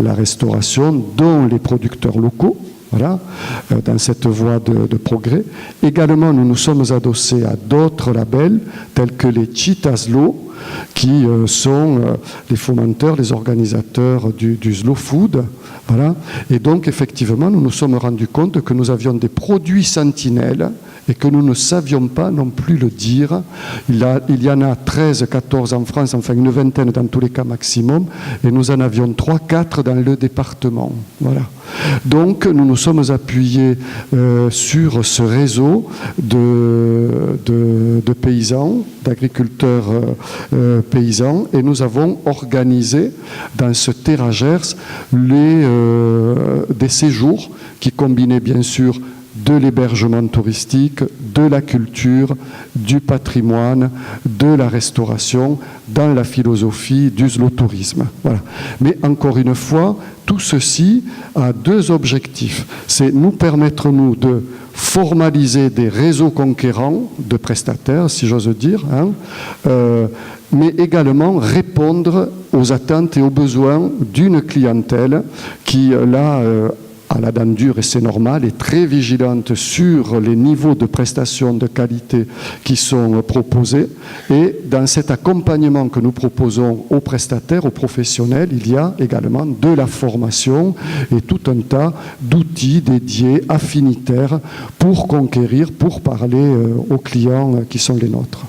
la restauration, dont les producteurs locaux, voilà, dans cette voie de progrès. Également, nous nous sommes adossés à d'autres labels, tels que les Chitaslo, qui sont les fomenteurs, les organisateurs du slow food. Voilà. Et donc, effectivement, nous nous sommes rendus compte que nous avions des produits sentinelles et que nous ne savions pas non plus le dire. Il y en a 13, 14 en France, enfin une vingtaine dans tous les cas maximum, et nous en avions 3, 4 dans le département. Voilà. Donc nous nous sommes appuyés sur ce réseau de paysans, d'agriculteurs paysans, et nous avons organisé dans ce Terra-Gers des séjours qui combinaient bien sûr de l'hébergement touristique, de la culture, du patrimoine, de la restauration, dans la philosophie du slow-tourisme. Voilà. Mais encore une fois, tout ceci a 2 objectifs. C'est nous permettre, nous, de formaliser des réseaux conquérants de prestataires, si j'ose dire, mais également répondre aux attentes et aux besoins d'une clientèle qui, là, à la dent dure, et c'est normal, est très vigilante sur les niveaux de prestations de qualité qui sont proposés. Et dans cet accompagnement que nous proposons aux prestataires, aux professionnels, il y a également de la formation et tout un tas d'outils dédiés, affinitaires, pour conquérir, pour parler aux clients qui sont les nôtres.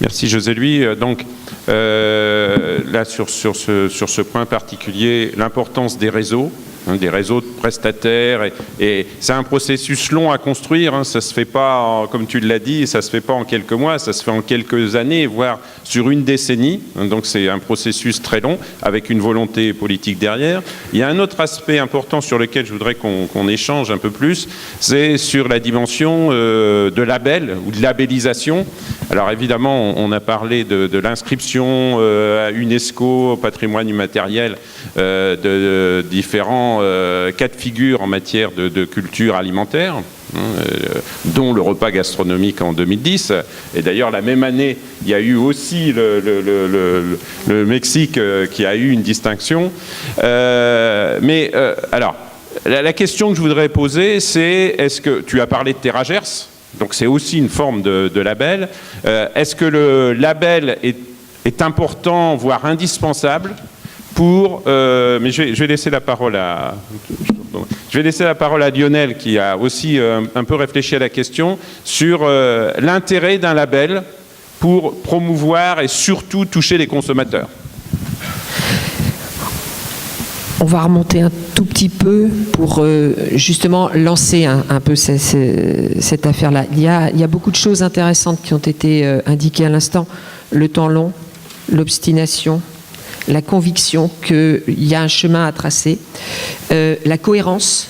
Merci José-Louis. Donc là, sur ce point particulier, l'importance des réseaux de prestataires, et c'est un processus long à construire, ça se fait pas, comme tu l'as dit, ça se fait pas en quelques mois, ça se fait en quelques années, voire sur une décennie, donc c'est un processus très long, avec une volonté politique derrière. Il y a un autre aspect important sur lequel je voudrais qu'on échange un peu plus, c'est sur la dimension de label, ou de labellisation. Alors évidemment, on a parlé de l'inscription à UNESCO, au patrimoine immatériel, de différents cas de figure en matière de culture alimentaire, dont le repas gastronomique en 2010. Et d'ailleurs, la même année, il y a eu aussi le Mexique qui a eu une distinction. Alors, la question que je voudrais poser, c'est, est-ce que tu as parlé de Terra-Gers, donc c'est aussi une forme de label. Est-ce que le label est important, voire indispensable pour... mais je vais laisser la parole à... Je vais laisser la parole à Lionel, qui a aussi un peu réfléchi à la question sur l'intérêt d'un label pour promouvoir et surtout toucher les consommateurs. On va remonter un tout petit peu pour justement lancer un peu cette affaire-là. Il y a beaucoup de choses intéressantes qui ont été indiquées à l'instant. Le temps long, l'obstination, la conviction qu'il y a un chemin à tracer, la cohérence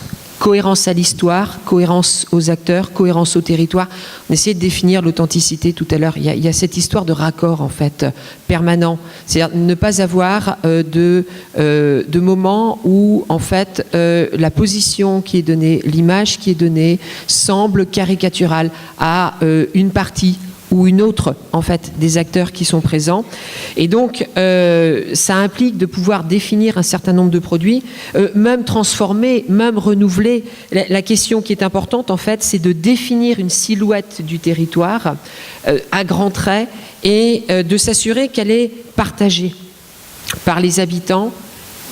à l'histoire, cohérence aux acteurs, cohérence au territoire. On essayait de définir l'authenticité tout à l'heure. Il y a cette histoire de raccord, en fait, permanent. C'est-à-dire ne pas avoir de moments où, en fait, la position qui est donnée, l'image qui est donnée, semble caricaturale à une partie ou une autre, en fait, des acteurs qui sont présents. Et donc, ça implique de pouvoir définir un certain nombre de produits, même transformer, même renouveler. La question qui est importante, en fait, c'est de définir une silhouette du territoire à grands traits et de s'assurer qu'elle est partagée par les habitants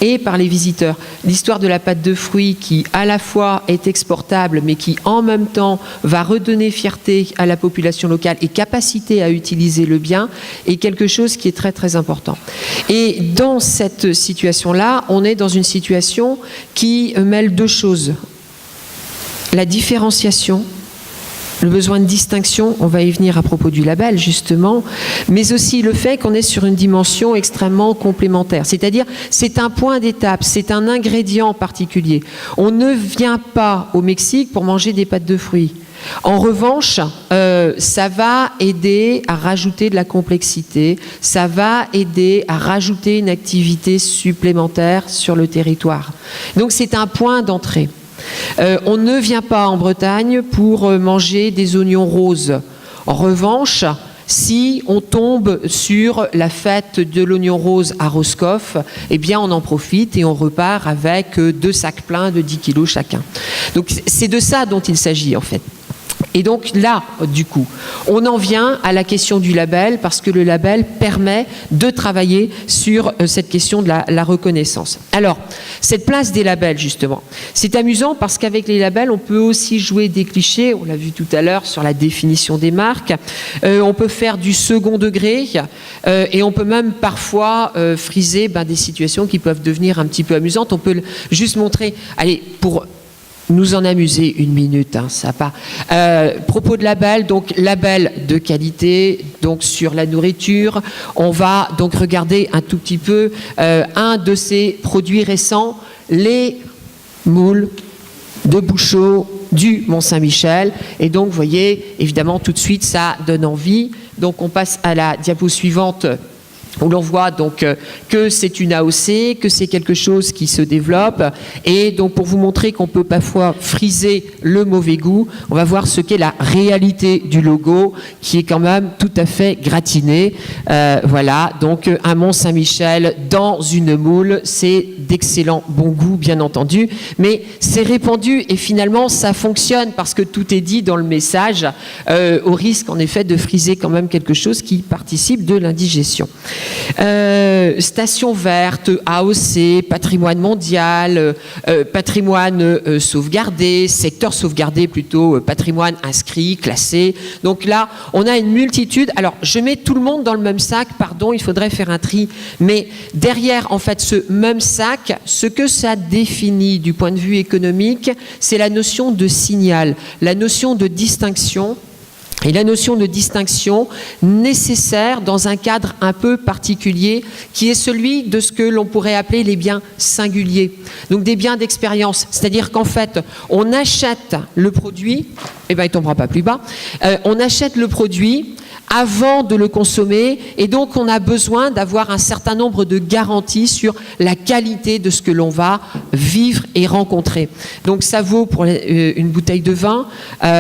et par les visiteurs. L'histoire de la pâte de fruits qui à la fois est exportable mais qui en même temps va redonner fierté à la population locale et capacité à utiliser le bien est quelque chose qui est très très important. Et dans cette situation-là, on est dans une situation qui mêle 2 choses. La différenciation, le besoin de distinction, on va y venir à propos du label justement, mais aussi le fait qu'on est sur une dimension extrêmement complémentaire. C'est-à-dire, c'est un point d'étape, c'est un ingrédient particulier. On ne vient pas au Mexique pour manger des pâtes de fruits. En revanche, ça va aider à rajouter de la complexité, ça va aider à rajouter une activité supplémentaire sur le territoire. Donc c'est un point d'entrée. On ne vient pas en Bretagne pour manger des oignons roses. En revanche, si on tombe sur la fête de l'oignon rose à Roscoff, eh bien on en profite et on repart avec 2 sacs pleins de 10 kilos chacun. Donc c'est de ça dont il s'agit en fait. Et donc là, du coup, on en vient à la question du label, parce que le label permet de travailler sur cette question de la reconnaissance. Alors, cette place des labels, justement, c'est amusant parce qu'avec les labels, on peut aussi jouer des clichés, on l'a vu tout à l'heure sur la définition des marques, on peut faire du second degré, et on peut même parfois friser des situations qui peuvent devenir un petit peu amusantes. On peut juste montrer, allez, pour nous en amuser une minute, ça pas. Propos de label, donc label de qualité, donc sur la nourriture. On va donc regarder un tout petit peu un de ces produits récents, les moules de Bouchot du Mont-Saint-Michel. Et donc, vous voyez, évidemment, tout de suite, ça donne envie. Donc, on passe à la diapo suivante, où l'on voit donc que c'est une AOC, que c'est quelque chose qui se développe. Et donc pour vous montrer qu'on peut parfois friser le mauvais goût, on va voir ce qu'est la réalité du logo, qui est quand même tout à fait gratiné. Voilà, donc un Mont-Saint-Michel dans une moule, c'est d'excellent bon goût, bien entendu, mais c'est répandu et finalement ça fonctionne parce que tout est dit dans le message, au risque en effet de friser quand même quelque chose qui participe de l'indigestion. Station verte, AOC, patrimoine mondial, patrimoine sauvegardé, secteur sauvegardé plutôt, patrimoine inscrit, classé. Donc là, on a une multitude. Alors, je mets tout le monde dans le même sac, pardon, il faudrait faire un tri, mais derrière, en fait, ce même sac, ce que ça définit du point de vue économique, c'est la notion de signal, la notion de distinction. Et la notion de distinction nécessaire dans un cadre un peu particulier qui est celui de ce que l'on pourrait appeler les biens singuliers, donc des biens d'expérience. C'est-à-dire qu'en fait, on achète le produit, il ne tombera pas plus bas, on achète le produit avant de le consommer et donc on a besoin d'avoir un certain nombre de garanties sur la qualité de ce que l'on va vivre et rencontrer. Donc ça vaut pour une bouteille de vin,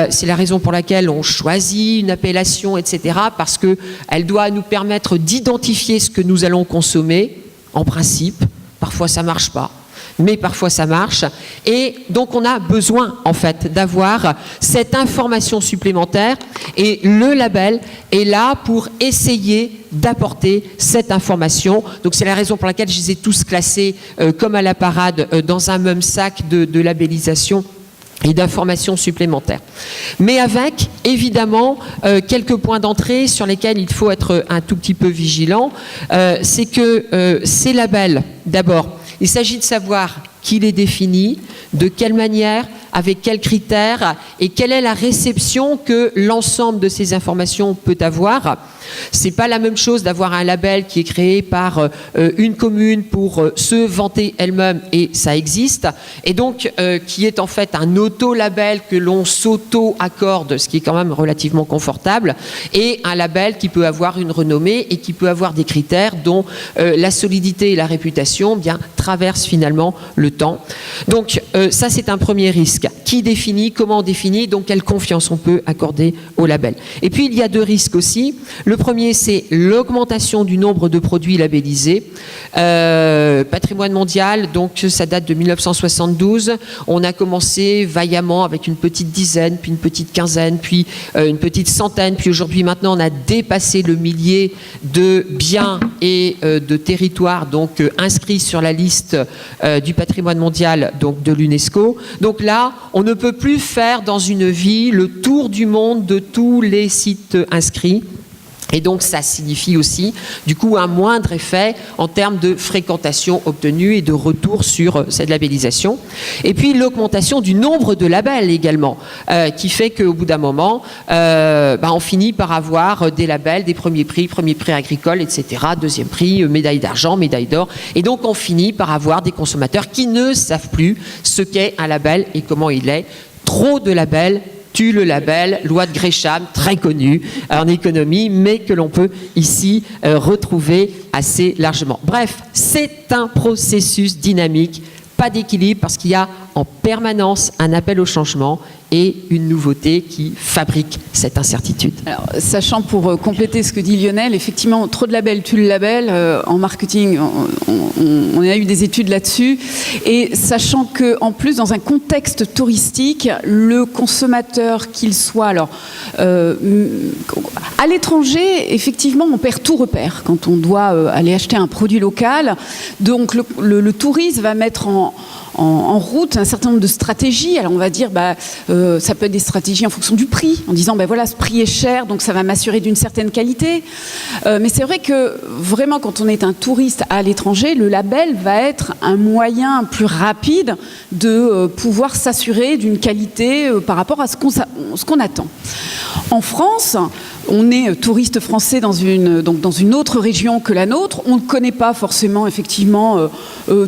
c'est la raison pour laquelle on choisit une appellation, etc. parce qu'elle doit nous permettre d'identifier ce que nous allons consommer, en principe. Parfois ça ne marche pas, mais parfois ça marche. Et donc on a besoin en fait d'avoir cette information supplémentaire et le label est là pour essayer d'apporter cette information. Donc c'est la raison pour laquelle je les ai tous classés comme à la parade dans un même sac de labellisation et d'informations supplémentaires. Mais avec, évidemment, quelques points d'entrée sur lesquels il faut être un tout petit peu vigilant. C'est que ces labels, d'abord, il s'agit de savoir qui les définit, de quelle manière, avec quels critères et quelle est la réception que l'ensemble de ces informations peut avoir. C'est pas la même chose d'avoir un label qui est créé par une commune pour se vanter elle-même, et ça existe, et donc qui est en fait un auto-label que l'on s'auto-accorde, ce qui est quand même relativement confortable, et un label qui peut avoir une renommée et qui peut avoir des critères dont la solidité et la réputation traversent finalement le temps. Donc ça c'est un premier risque. Qui définit, comment on définit, donc quelle confiance on peut accorder au label. Et puis il y a deux risques aussi. Le premier, c'est l'augmentation du nombre de produits labellisés. Patrimoine mondial, donc ça date de 1972. On a commencé vaillamment avec une petite dizaine, puis une petite quinzaine, puis une petite centaine, puis aujourd'hui maintenant on a dépassé le millier de biens et de territoires donc inscrits sur la liste du patrimoine mondial donc de l'UNESCO. Donc là, on ne peut plus faire dans une vie le tour du monde de tous les sites inscrits. Et donc ça signifie aussi du coup un moindre effet en termes de fréquentation obtenue et de retour sur cette labellisation. Et puis l'augmentation du nombre de labels également, qui fait qu'au bout d'un moment, on finit par avoir des labels, des premiers prix agricoles, etc., deuxième prix, médaille d'argent, médaille d'or. Et donc on finit par avoir des consommateurs qui ne savent plus ce qu'est un label et comment il est. Trop de labels tue le label, loi de Gresham, très connue en économie, mais que l'on peut ici retrouver assez largement. Bref, c'est un processus dynamique, pas d'équilibre, parce qu'il y a en permanence un appel au changement et une nouveauté qui fabrique cette incertitude. Alors, sachant, pour compléter ce que dit Lionel, effectivement, trop de labels tue le label. En marketing, on a eu des études là-dessus. Et sachant qu'en plus, dans un contexte touristique, le consommateur, qu'il soit... Alors, à l'étranger, effectivement, on perd tout repère quand on doit aller acheter un produit local. Donc, le touriste va mettre en route un certain nombre de stratégies. Alors on va dire, ça peut être des stratégies en fonction du prix, en disant, voilà, ce prix est cher, donc ça va m'assurer d'une certaine qualité. Mais c'est vrai que vraiment, quand on est un touriste à l'étranger, le label va être un moyen plus rapide de pouvoir s'assurer d'une qualité par rapport à ce qu'on attend. En France, on est touriste français dans une autre région que la nôtre. On ne connaît pas forcément, effectivement,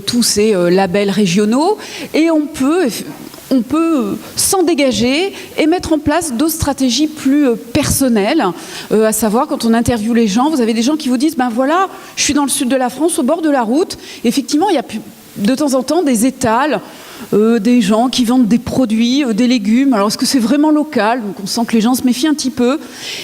tous ces labels régionaux. Et on peut s'en dégager et mettre en place d'autres stratégies plus personnelles. À savoir, quand on interviewe les gens, vous avez des gens qui vous disent, voilà, je suis dans le sud de la France, au bord de la route. Et effectivement, il y a de temps en temps des étals, des gens qui vendent des produits, des légumes. Alors, est-ce que c'est vraiment local? Donc, on sent que les gens se méfient un petit peu.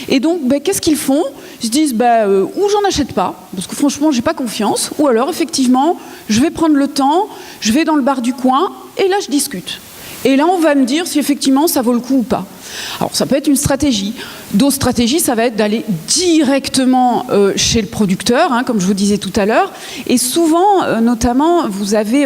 Et donc, qu'est-ce qu'ils font? Ils se disent, ou j'en achète pas, parce que franchement, j'ai pas confiance. Ou alors, effectivement, je vais prendre le temps, je vais dans le bar du coin, et là, je discute. Et là, on va me dire si effectivement ça vaut le coup ou pas. Alors, ça peut être une stratégie. D'autres stratégies, ça va être d'aller directement chez le producteur, comme je vous disais tout à l'heure. Et souvent, notamment, vous avez...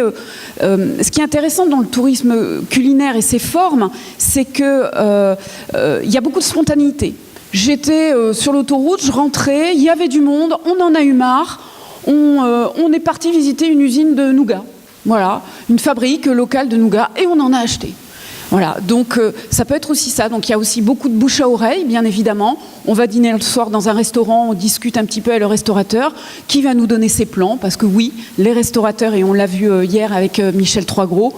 ce qui est intéressant dans le tourisme culinaire et ses formes, c'est qu'il y a beaucoup de spontanéité. J'étais sur l'autoroute, je rentrais, il y avait du monde, on en a eu marre, on est parti visiter une usine de nougat. Voilà, une fabrique locale de nougat, et on en a acheté. Voilà, donc ça peut être aussi ça. Donc il y a aussi beaucoup de bouche à oreille, bien évidemment. On va dîner le soir dans un restaurant, on discute un petit peu avec le restaurateur qui va nous donner ses plans, parce que oui, les restaurateurs, et on l'a vu hier avec Michel Troisgros,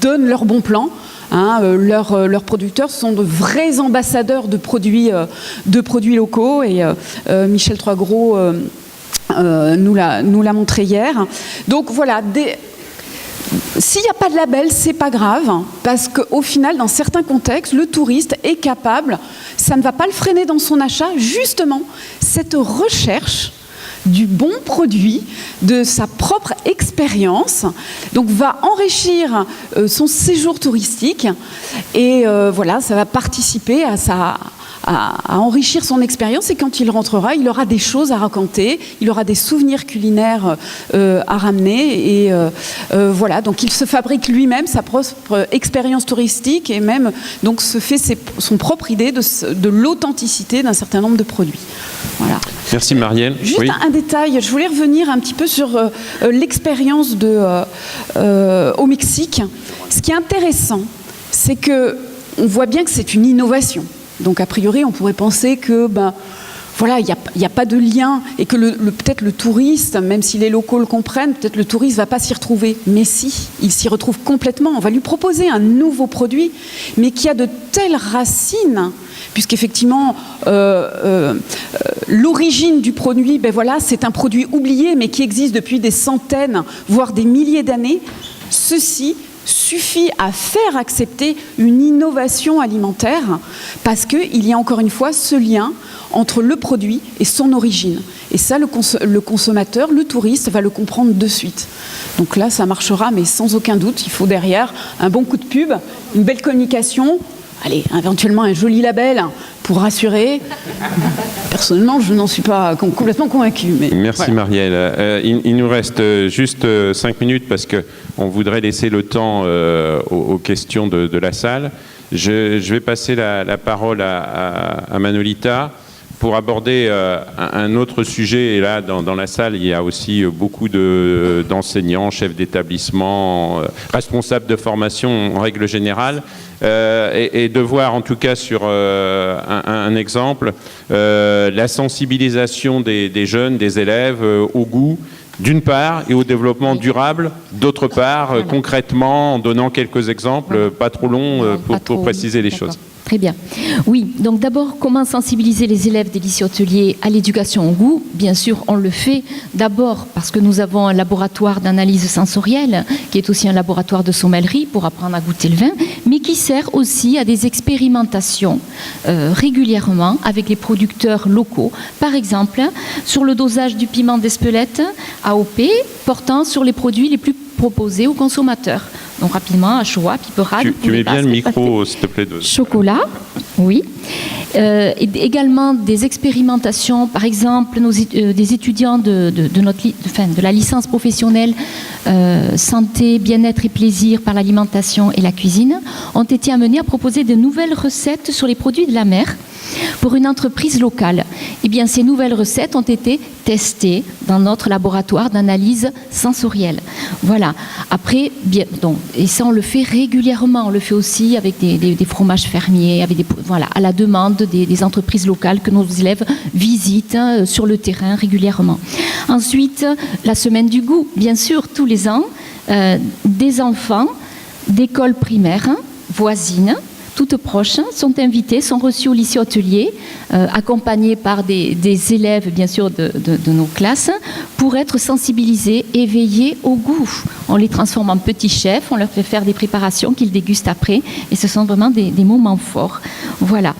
donnent leurs bons plans. Leurs producteurs sont de vrais ambassadeurs de produits locaux, et Michel Troisgros nous l'a montré hier. Donc voilà, s'il n'y a pas de label, c'est pas grave, parce qu'au final, dans certains contextes, le touriste est capable, ça ne va pas le freiner dans son achat, justement, cette recherche du bon produit, de sa propre expérience, donc va enrichir son séjour touristique, et voilà, ça va participer à enrichir son expérience, et quand il rentrera, il aura des choses à raconter, il aura des souvenirs culinaires à ramener, et voilà, donc il se fabrique lui-même sa propre expérience touristique, et même donc se fait son propre idée de l'authenticité d'un certain nombre de produits. Voilà. Merci Marielle. Juste un détail, je voulais revenir un petit peu sur l'expérience au Mexique. Ce qui est intéressant, c'est que on voit bien que c'est une innovation. Donc, a priori, on pourrait penser que, voilà, il n'y a pas de lien, et que peut-être le touriste, même si les locaux le comprennent, peut-être le touriste ne va pas s'y retrouver. Mais si, il s'y retrouve complètement. On va lui proposer un nouveau produit, mais qui a de telles racines, puisqu'effectivement, l'origine du produit, voilà, c'est un produit oublié, mais qui existe depuis des centaines, voire des milliers d'années. Ceci suffit à faire accepter une innovation alimentaire, parce qu'il y a encore une fois ce lien entre le produit et son origine. Et ça, le consommateur, le touriste, va le comprendre de suite. Donc là, ça marchera, mais sans aucun doute, il faut derrière un bon coup de pub, une belle communication, allez, éventuellement un joli label pour rassurer. Personnellement, je n'en suis pas complètement convaincue. Mais merci voilà. Marielle. Il nous reste juste 5 minutes, parce qu'on voudrait laisser le temps aux questions de la salle. Je vais passer la parole à Manolita pour aborder un autre sujet. Et là, dans la salle, il y a aussi beaucoup d'enseignants, chefs d'établissement, responsables de formation en règle générale. Et de voir en tout cas sur un exemple la sensibilisation des jeunes, des élèves au goût d'une part, et au développement durable d'autre part, concrètement, en donnant quelques exemples, pas trop longs pour préciser les choses. Très bien. Oui, donc d'abord, comment sensibiliser les élèves des lycées hôteliers à l'éducation au goût? Bien sûr, on le fait d'abord parce que nous avons un laboratoire d'analyse sensorielle qui est aussi un laboratoire de sommellerie pour apprendre à goûter le vin, mais qui sert aussi à des expérimentations régulièrement avec les producteurs locaux. Par exemple, sur le dosage du piment d'Espelette AOP, portant sur les produits les plus proposés aux consommateurs. Donc rapidement, Achoa, Piperade. Tu mets bien le micro, s'il te plaît. Chocolat, oui. Également des expérimentations, par exemple, des étudiants de la licence professionnelle santé, bien-être et plaisir par l'alimentation et la cuisine ont été amenés à proposer de nouvelles recettes sur les produits de la mer pour une entreprise locale. Eh bien, ces nouvelles recettes ont été testées dans notre laboratoire d'analyse sensorielle. Voilà. Après, bien, donc, et ça, on le fait régulièrement. On le fait aussi avec des fromages fermiers, avec voilà, à la demande des entreprises locales que nos élèves visitent sur le terrain régulièrement. Ensuite, la semaine du goût, bien sûr, tous les ans, des enfants d'écoles primaires voisines, toutes proches, sont invités, sont reçus au lycée hôtelier, accompagnés par des élèves, bien sûr, de nos classes, pour être sensibilisés, éveillés au goût. On les transforme en petits chefs, on leur fait faire des préparations qu'ils dégustent après, et ce sont vraiment des moments forts. Voilà.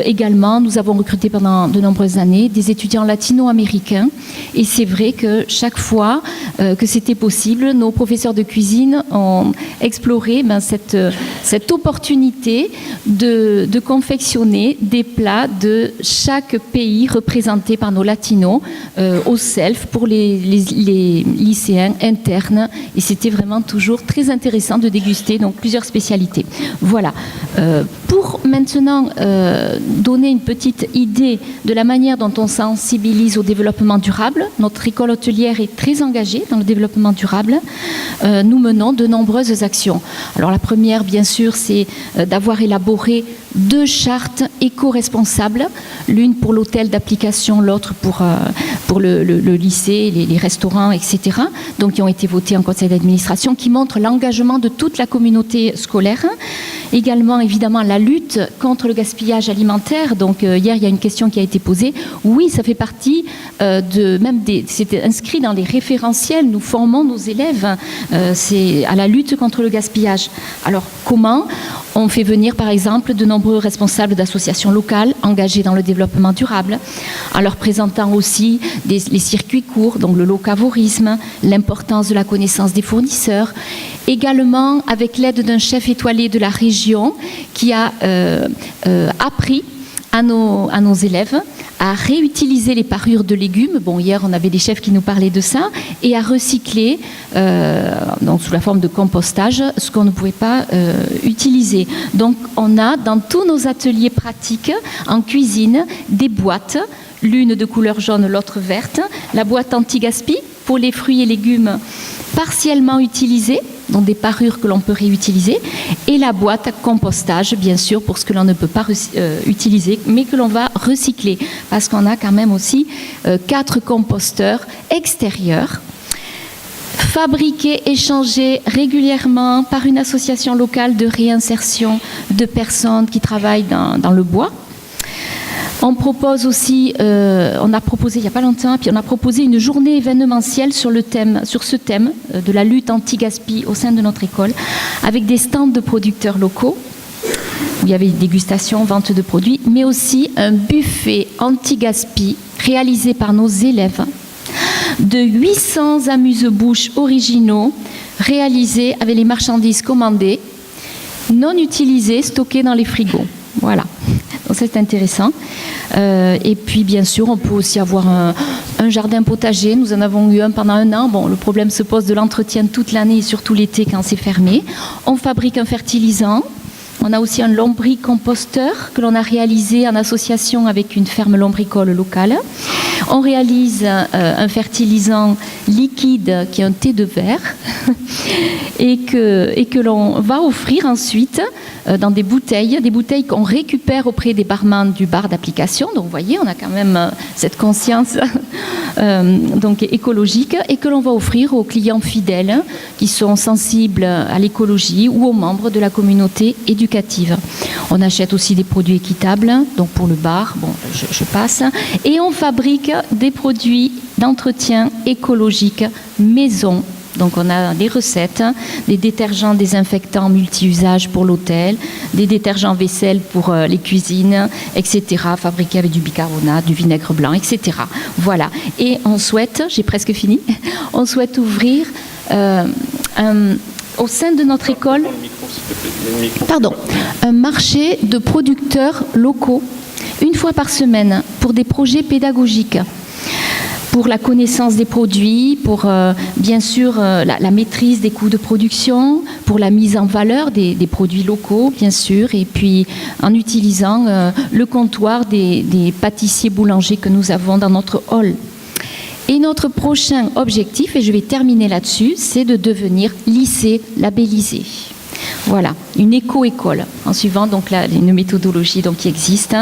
Également, nous avons recruté pendant de nombreuses années des étudiants latino-américains, et c'est vrai que chaque fois que c'était possible, nos professeurs de cuisine ont exploré cette opportunité de confectionner des plats de chaque pays représenté par nos latinos au self pour les lycéens internes, et c'était vraiment toujours très intéressant de déguster donc plusieurs spécialités. Voilà. Pour maintenant donner une petite idée de la manière dont on sensibilise au développement durable, notre école hôtelière est très engagée dans le développement durable. Nous menons de nombreuses actions. Alors la première, bien sûr, c'est d'avoir élaboré 2 chartes éco-responsables, l'une pour l'hôtel d'application, l'autre pour le lycée, les restaurants, etc., donc qui ont été votées en conseil d'administration, qui montrent l'engagement de toute la communauté scolaire. Également, évidemment, la lutte contre le gaspillage alimentaire. Donc, hier, il y a une question qui a été posée. Oui, ça fait partie c'était inscrit dans les référentiels. Nous formons nos élèves c'est à la lutte contre le gaspillage. Alors, comment? On fait venir, par exemple, de nombreux responsables d'associations locales engagés dans le développement durable, en leur présentant aussi les circuits courts, donc le locavorisme, l'importance de la connaissance des fournisseurs. Également, avec l'aide d'un chef étoilé de la région qui a appris à nos élèves à réutiliser les parures de légumes. Bon, hier, on avait des chefs qui nous parlaient de ça, et à recycler, donc sous la forme de compostage, ce qu'on ne pouvait pas utiliser. Donc, on a dans tous nos ateliers pratiques en cuisine des boîtes, l'une de couleur jaune, l'autre verte, la boîte anti-gaspi pour les fruits et légumes partiellement utilisés, donc des parures que l'on peut réutiliser, et la boîte à compostage, bien sûr, pour ce que l'on ne peut pas utiliser, mais que l'on va recycler, parce qu'on a quand même aussi 4 composteurs extérieurs, fabriqués, échangés régulièrement par une association locale de réinsertion de personnes qui travaillent dans le bois. On propose aussi, on a proposé il n'y a pas longtemps, puis on a proposé une journée événementielle sur ce thème de la lutte anti-gaspi au sein de notre école, avec des stands de producteurs locaux. Il y avait une dégustation, vente de produits, mais aussi un buffet anti-gaspi réalisé par nos élèves, de 800 amuse-bouches originaux réalisés avec les marchandises commandées, non utilisées, stockées dans les frigos. Voilà. Donc c'est intéressant. Et puis bien sûr, on peut aussi avoir un jardin potager. Nous en avons eu un pendant 1 an. Bon, le problème se pose de l'entretien toute l'année et surtout l'été quand c'est fermé. On fabrique un fertilisant. On a aussi un lombricomposteur que l'on a réalisé en association avec une ferme lombricole locale. On réalise un fertilisant liquide qui est un thé de verre et que l'on va offrir ensuite dans des bouteilles qu'on récupère auprès des barman du bar d'application. Donc vous voyez, on a quand même cette conscience donc écologique, et que l'on va offrir aux clients fidèles qui sont sensibles à l'écologie ou aux membres de la communauté éducative. On achète aussi des produits équitables, donc pour le bar, bon, je passe, et on fabrique des produits d'entretien écologique maison. Donc on a des recettes, des détergents désinfectants multi-usages pour l'hôtel, des détergents vaisselle pour les cuisines, etc., fabriqués avec du bicarbonate, du vinaigre blanc, etc. Voilà. Et on souhaite, j'ai presque fini, on souhaite ouvrir au sein de notre école, un marché de producteurs locaux, une fois par semaine, pour des projets pédagogiques, pour la connaissance des produits, pour bien sûr la maîtrise des coûts de production, pour la mise en valeur des produits locaux, bien sûr, et puis en utilisant le comptoir des pâtissiers boulangers que nous avons dans notre hall. Et notre prochain objectif, et je vais terminer là-dessus, c'est de devenir lycée labellisé. Voilà, une éco-école, en suivant donc une méthodologie donc, qui existe.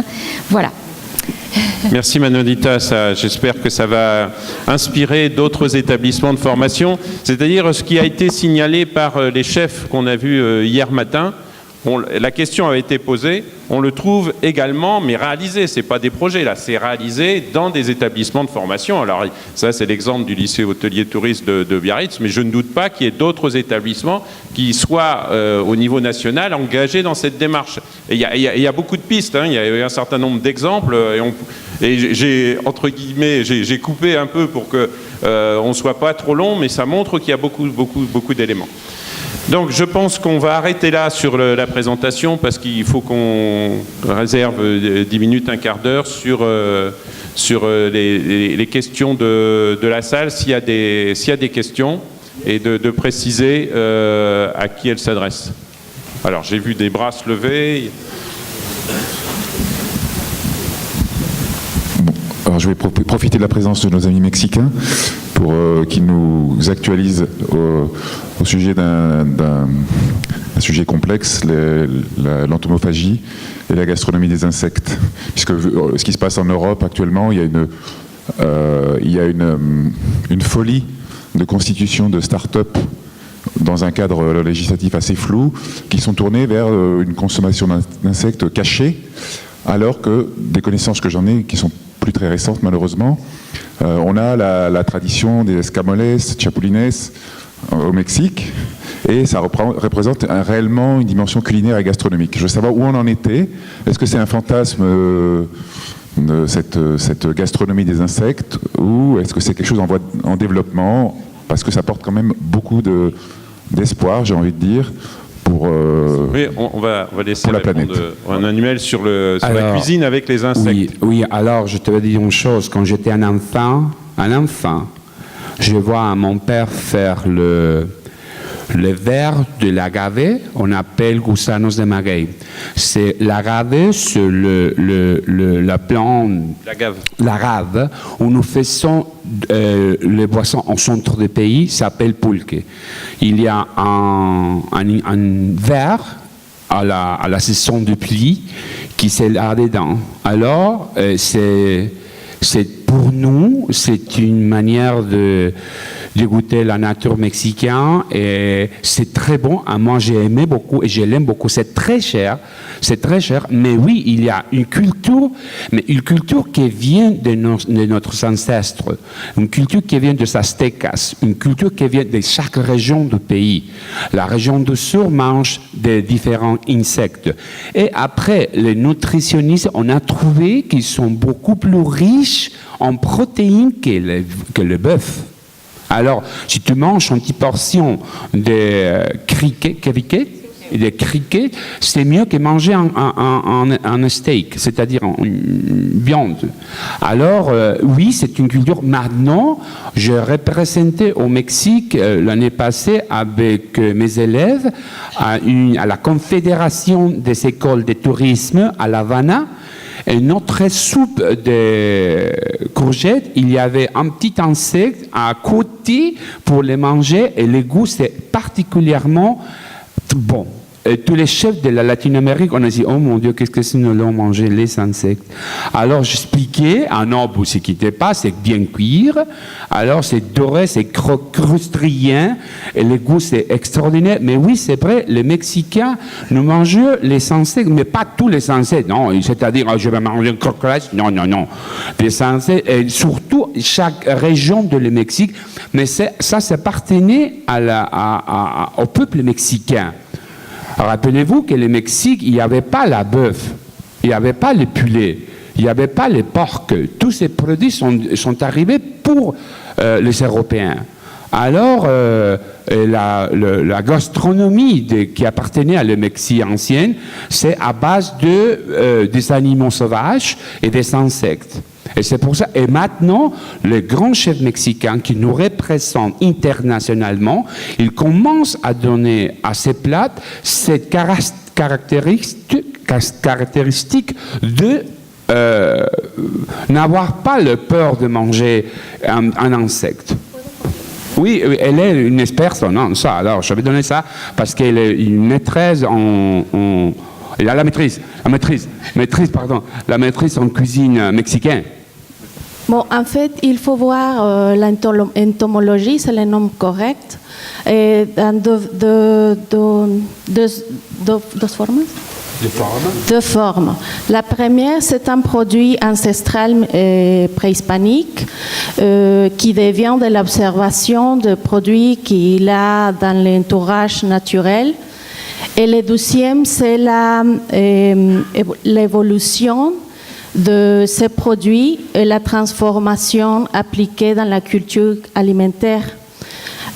Voilà. Merci Manolita, j'espère que ça va inspirer d'autres établissements de formation. C'est-à-dire ce qui a été signalé par les chefs qu'on a vus hier matin. La question avait été posée, on le trouve également, mais réalisé, c'est pas des projets là, c'est réalisé dans des établissements de formation. Alors ça c'est l'exemple du lycée hôtelier touriste de Biarritz, mais je ne doute pas qu'il y ait d'autres établissements qui soient au niveau national engagés dans cette démarche. Et il y a beaucoup de pistes, hein, il y a un certain nombre d'exemples, et j'ai, entre guillemets, j'ai coupé un peu pour que on soit pas trop long, mais ça montre qu'il y a beaucoup d'éléments. Donc je pense qu'on va arrêter là sur la présentation parce qu'il faut qu'on réserve 10 minutes, un quart d'heure sur les questions de la salle, s'il y a des questions, et de préciser à qui elles s'adressent. Alors j'ai vu des bras se lever. Alors je vais profiter de la présence de nos amis mexicains pour qu'ils nous actualisent au sujet d'un sujet complexe, l'entomophagie et la gastronomie des insectes. Puisque ce qui se passe en Europe actuellement, il y a une folie de constitution de start-up dans un cadre législatif assez flou, qui sont tournés vers une consommation d'insectes cachés, alors que des connaissances que j'en ai, qui sont plus très récentes malheureusement, on a la tradition des escamoles, chapulines au Mexique, et ça représente réellement une dimension culinaire et gastronomique. Je veux savoir où on en était. Est-ce que c'est un fantasme de cette gastronomie des insectes, ou est-ce que c'est quelque chose en développement, parce que ça porte quand même beaucoup d'espoir, j'ai envie de dire, pour oui, on va laisser pour la planète. Un annuel sur la cuisine avec les insectes. Oui, alors je te vais dire une chose. Quand j'étais un enfant, je vois mon père faire le verre de l'agave, on appelle gusanos de maguey. C'est l'agave, c'est la plante, l'agave, où nous faisons les boissons en centre du pays, s'appelle pulque. Il y a un verre à la saison de pluie qui s'est là-dedans. Alors, c'est pour nous, c'est une manière de goûter la nature mexicaine, et c'est très bon. Moi, j'ai aimé beaucoup et je l'aime beaucoup. C'est très cher, mais oui, il y a une culture, mais une culture qui vient de notre ancêtre, une culture qui vient des Aztèques, une culture qui vient de chaque région du pays. La région du Sud mange des différents insectes. Et après, les nutritionnistes, on a trouvé qu'ils sont beaucoup plus riches en protéines que le bœuf. Alors, si tu manges une petite portion de criquets, c'est mieux que manger un steak, c'est-à-dire une viande. Alors, oui, c'est une culture. Maintenant, je représentais au Mexique l'année passée avec mes élèves à la Confédération des écoles de tourisme à La Habana. Et notre soupe de courgettes, il y avait un petit insecte à côté pour les manger, et le goût, c'est particulièrement bon. tous les chefs de la Latine-Amérique, on a dit, oh mon Dieu, qu'est-ce que c'est nous allons manger les insectes. Alors j'expliquais, ah non, vous ne quittez pas, c'est bien cuire. Alors c'est doré, c'est croustillant, et le goût c'est extraordinaire. Mais oui, c'est vrai, les Mexicains, nous mangeons les insectes, mais pas tous les insectes, non, c'est-à-dire, oh, je vais manger un crocodile, non, non, non. Les insectes, et surtout chaque région de le Mexique, mais ça appartenait au peuple mexicain. Rappelez-vous que le Mexique, il n'y avait pas la bœuf, il n'y avait pas le poulet, il n'y avait pas les porcs. Tous ces produits sont arrivés pour les Européens. Alors, la gastronomie qui appartenait à la Mexique ancienne, c'est à base des animaux sauvages et des insectes. Et c'est pour ça. Et maintenant, les grands chefs mexicains qui nous représentent internationalement, ils commencent à donner à ces plats cette caractéristique de n'avoir pas le peur de manger un insecte. Oui, elle est une personne, non, ça. Alors, je vais donner ça parce qu'elle est une maîtresse il a la maîtrise en cuisine mexicaine. Bon, en fait, il faut voir l'entomologie, c'est le nom correct, et dans deux formes. Deux formes. La première, c'est un produit ancestral préhispanique qui devient de l'observation de produits qu'il a dans l'entourage naturel. Et le deuxième, c'est l'évolution de ces produits et la transformation appliquée dans la culture alimentaire.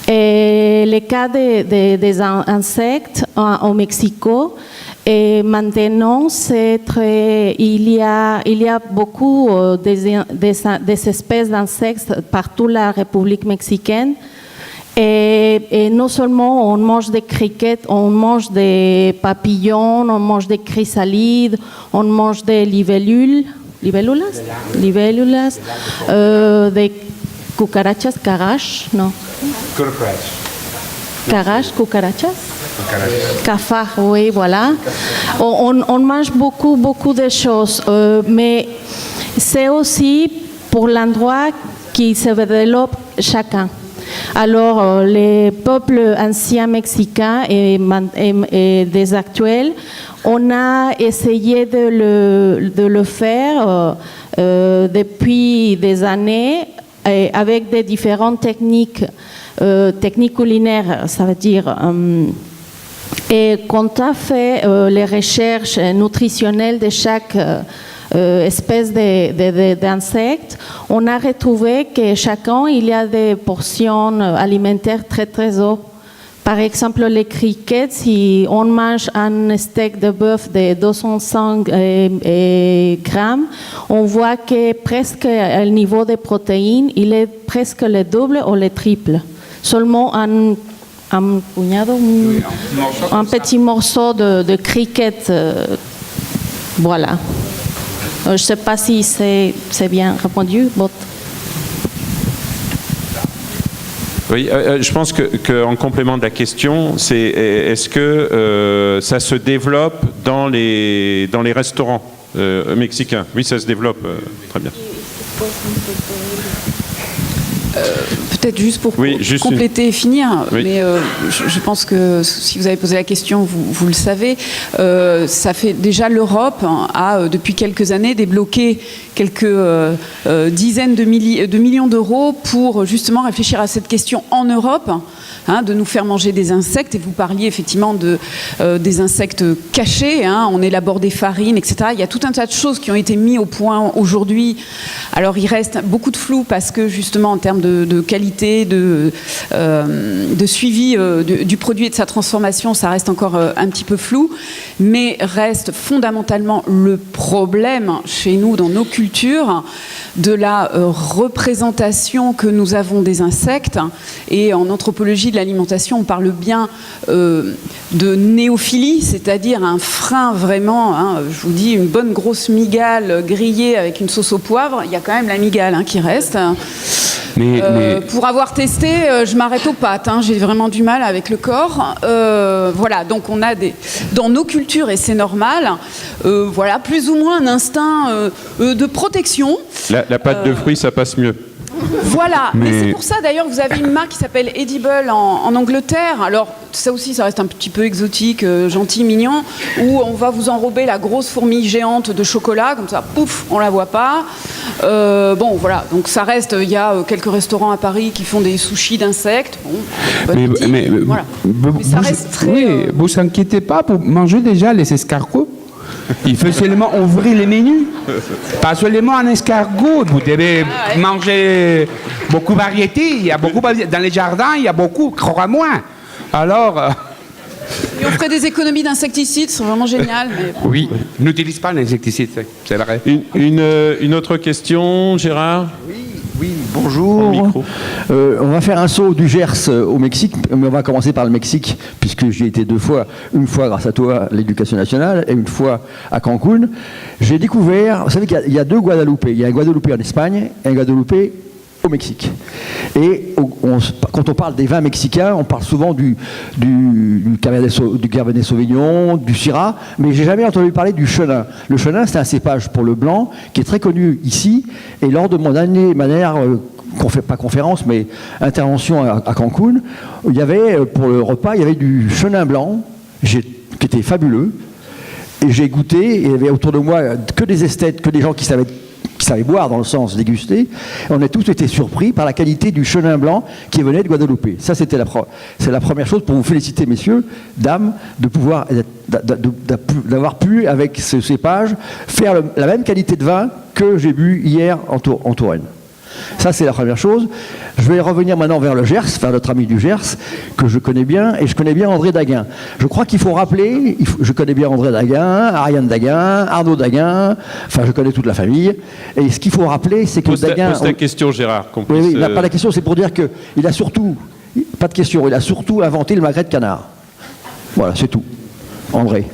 Et le cas des insectes au Mexique, et maintenant, il y a beaucoup des espèces d'insectes partout la République mexicaine. Et non seulement on mange des criquets, on mange des papillons, on mange des chrysalides, on mange des libellulas, des cucarachas, non? Cucarachas? Cafards, oui, voilà. On mange beaucoup de choses, mais c'est aussi pour l'endroit qui se développe chacun. Alors, les peuples anciens mexicains et des actuels, on a essayé de le faire depuis des années avec des différentes techniques culinaires, ça veut dire. Et quand on a fait les recherches nutritionnelles de chaque espèce d'insectes, on a retrouvé que chacun, il y a des portions alimentaires très hautes. Par exemple, les criquets, si on mange un steak de bœuf de 205 grammes, on voit que presque le niveau de protéines, il est presque le double ou le triple. Seulement un petit morceau de criquet, voilà. Je ne sais pas si c'est bien répondu. Oui, je pense qu'en complément de la question, c'est est-ce que ça se développe dans les restaurants mexicains? Oui, ça se développe très bien. Peut-être juste pour compléter et finir, oui. Mais je pense que si vous avez posé la question, vous le savez, ça fait déjà l'Europe a depuis quelques années débloqué quelques dizaines de millions d'euros pour justement réfléchir à cette question en Europe. De nous faire manger des insectes, et vous parliez effectivement des insectes cachés, on élabore des farines, etc. Il y a tout un tas de choses qui ont été mises au point aujourd'hui. Alors il reste beaucoup de flou parce que justement en termes de qualité, de suivi du produit et de sa transformation, ça reste encore un petit peu flou, mais reste fondamentalement le problème chez nous dans nos cultures de la représentation que nous avons des insectes. Et en anthropologie de l'alimentation, on parle bien de néophilie, c'est-à-dire un frein vraiment, je vous dis, une bonne grosse migale grillée avec une sauce au poivre, il y a quand même la migale qui reste. Pour avoir testé, je m'arrête aux pâtes. Hein, j'ai vraiment du mal avec le corps. Voilà, donc on a dans nos cultures, et c'est normal, voilà, plus ou moins un instinct de protection. La pâte de fruits, ça passe mieux. Voilà, mais c'est pour ça d'ailleurs que vous avez une marque qui s'appelle Edible en Angleterre. Alors ça aussi, ça reste un petit peu exotique, gentil, mignon, où on va vous enrober la grosse fourmi géante de chocolat, comme ça, pouf, on la voit pas. Bon, voilà, donc ça reste, il y a quelques restaurants à Paris qui font des sushis d'insectes. Bon, voilà. Mais ça reste très... Oui, vous inquiétez pas, pour manger déjà les escargots. Il faut seulement ouvrir les menus. Pas seulement un escargot. Vous devez manger beaucoup de variétés. Il y a beaucoup dans les jardins, il y a beaucoup, crois-moi. Alors. Et on ferait des économies d'insecticides, c'est vraiment génial. Mais... Oui, n'utilise pas l'insecticide, c'est vrai. Une autre question, Gérard ? Oui, bonjour. On va faire un saut du Gers au Mexique, mais on va commencer par le Mexique, puisque j'y ai été 2 fois. Une fois grâce à toi, l'Éducation nationale, et une fois à Cancun. J'ai découvert, vous savez qu'il y a 2 Guadeloupe. Il y a un Guadeloupe en Espagne et un Guadeloupe au Mexique. Et quand on parle des vins mexicains, on parle souvent du Cabernet Sauvignon, du Syrah, mais j'ai jamais entendu parler du Chenin. Le Chenin, c'est un cépage pour le blanc qui est très connu ici. Et lors de mon dernière pas conférence, mais intervention à Cancun, il y avait, pour le repas, il y avait du Chenin blanc qui était fabuleux. Et j'ai goûté, et il y avait autour de moi que des esthètes, que des gens qui savaient boire, dans le sens déguster. Et on a tous été surpris par la qualité du Chenin blanc qui venait de Guadeloupe. Ça, c'est la première chose pour vous féliciter, messieurs, dames, d'avoir pu, avec ce cépage, faire la même qualité de vin que j'ai bu hier en Touraine. Ça, c'est la première chose. Je vais revenir maintenant vers le Gers, vers notre ami du Gers, que je connais bien, et je connais bien André Daguin. Je crois qu'il faut rappeler, je connais bien André Daguin, Ariane Daguin, Arnaud Daguin, enfin, je connais toute la famille. Et ce qu'il faut rappeler, c'est que Daguin... Pose ta question, Gérard. Oui, pas la question, c'est pour dire qu'il a surtout, pas de question, il a surtout inventé le magret de canard. Voilà, c'est tout. André.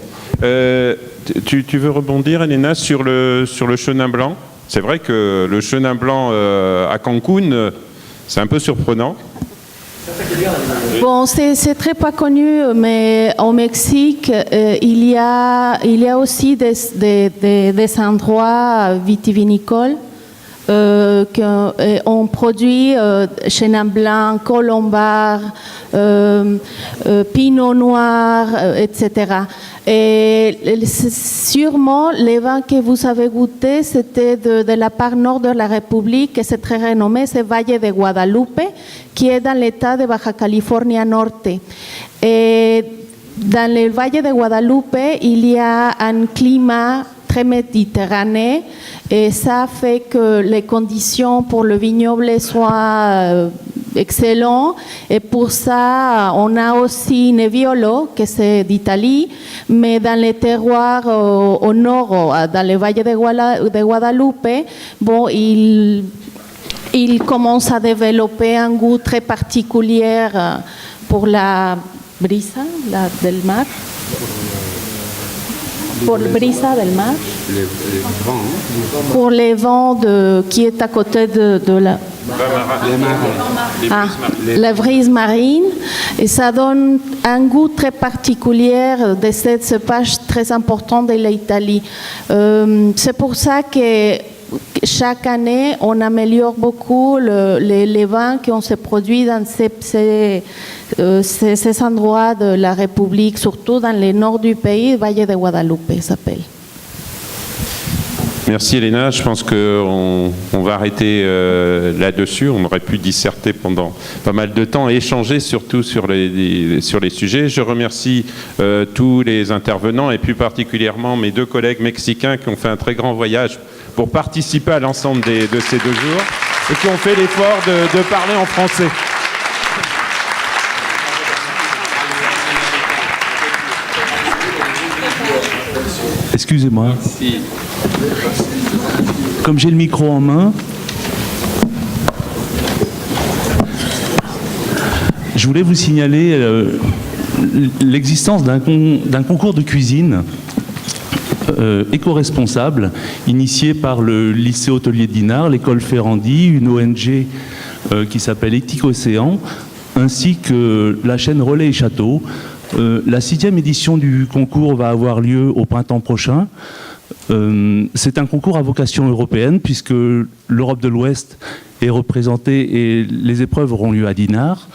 Tu veux rebondir, Elena, sur le Chenin blanc ? C'est vrai que le Chenin blanc à Cancun, c'est un peu surprenant. Bon, c'est très pas connu, mais au Mexique, il y a aussi des endroits vitivinicoles qu'on produit Chenin blanc, Colombard, Pinot noir, etc. Et sûrement, les vins que vous avez goûtés, c'était de la part nord de la République, et c'est très renommé, c'est Valle de Guadalupe, qui est dans l'état de Baja California Norte. Et dans le Valle de Guadalupe, il y a un climat très méditerranéen, et ça fait que les conditions pour le vignoble soient excellentes. Et pour ça, on a aussi Nebbiolo, que c'est d'Italie, mais dans les terroirs au nord, dans le Valle de Guadalupe, bon, il commence à développer un goût très particulier pour la brisa del mar. Pour le brisa del mar. Pour les vents qui est à côté de la... la brise marine, et ça donne un goût très particulier de cette cépage très important de l'Italie. C'est pour ça que chaque année, on améliore beaucoup les vins qu'on se produit dans ces endroits de la République, surtout dans le nord du pays, Valle de Guadalupe s'appelle. Merci Elena, je pense qu'on va arrêter là-dessus. On aurait pu disserter pendant pas mal de temps et échanger surtout sur les sujets. Je remercie tous les intervenants et plus particulièrement mes 2 collègues mexicains qui ont fait un très grand voyage pour participer à l'ensemble de ces 2 jours et qui ont fait l'effort de parler en français. Excusez-moi. Comme j'ai le micro en main, je voulais vous signaler l'existence d'un concours de cuisine éco-responsable initié par le lycée hôtelier d'Inard, l'école Ferrandi, une ONG qui s'appelle Éthique Océan, ainsi que la chaîne Relais et Château. La 6e édition du concours va avoir lieu au printemps prochain. C'est un concours à vocation européenne puisque l'Europe de l'Ouest est représentée et les épreuves auront lieu à Dinard.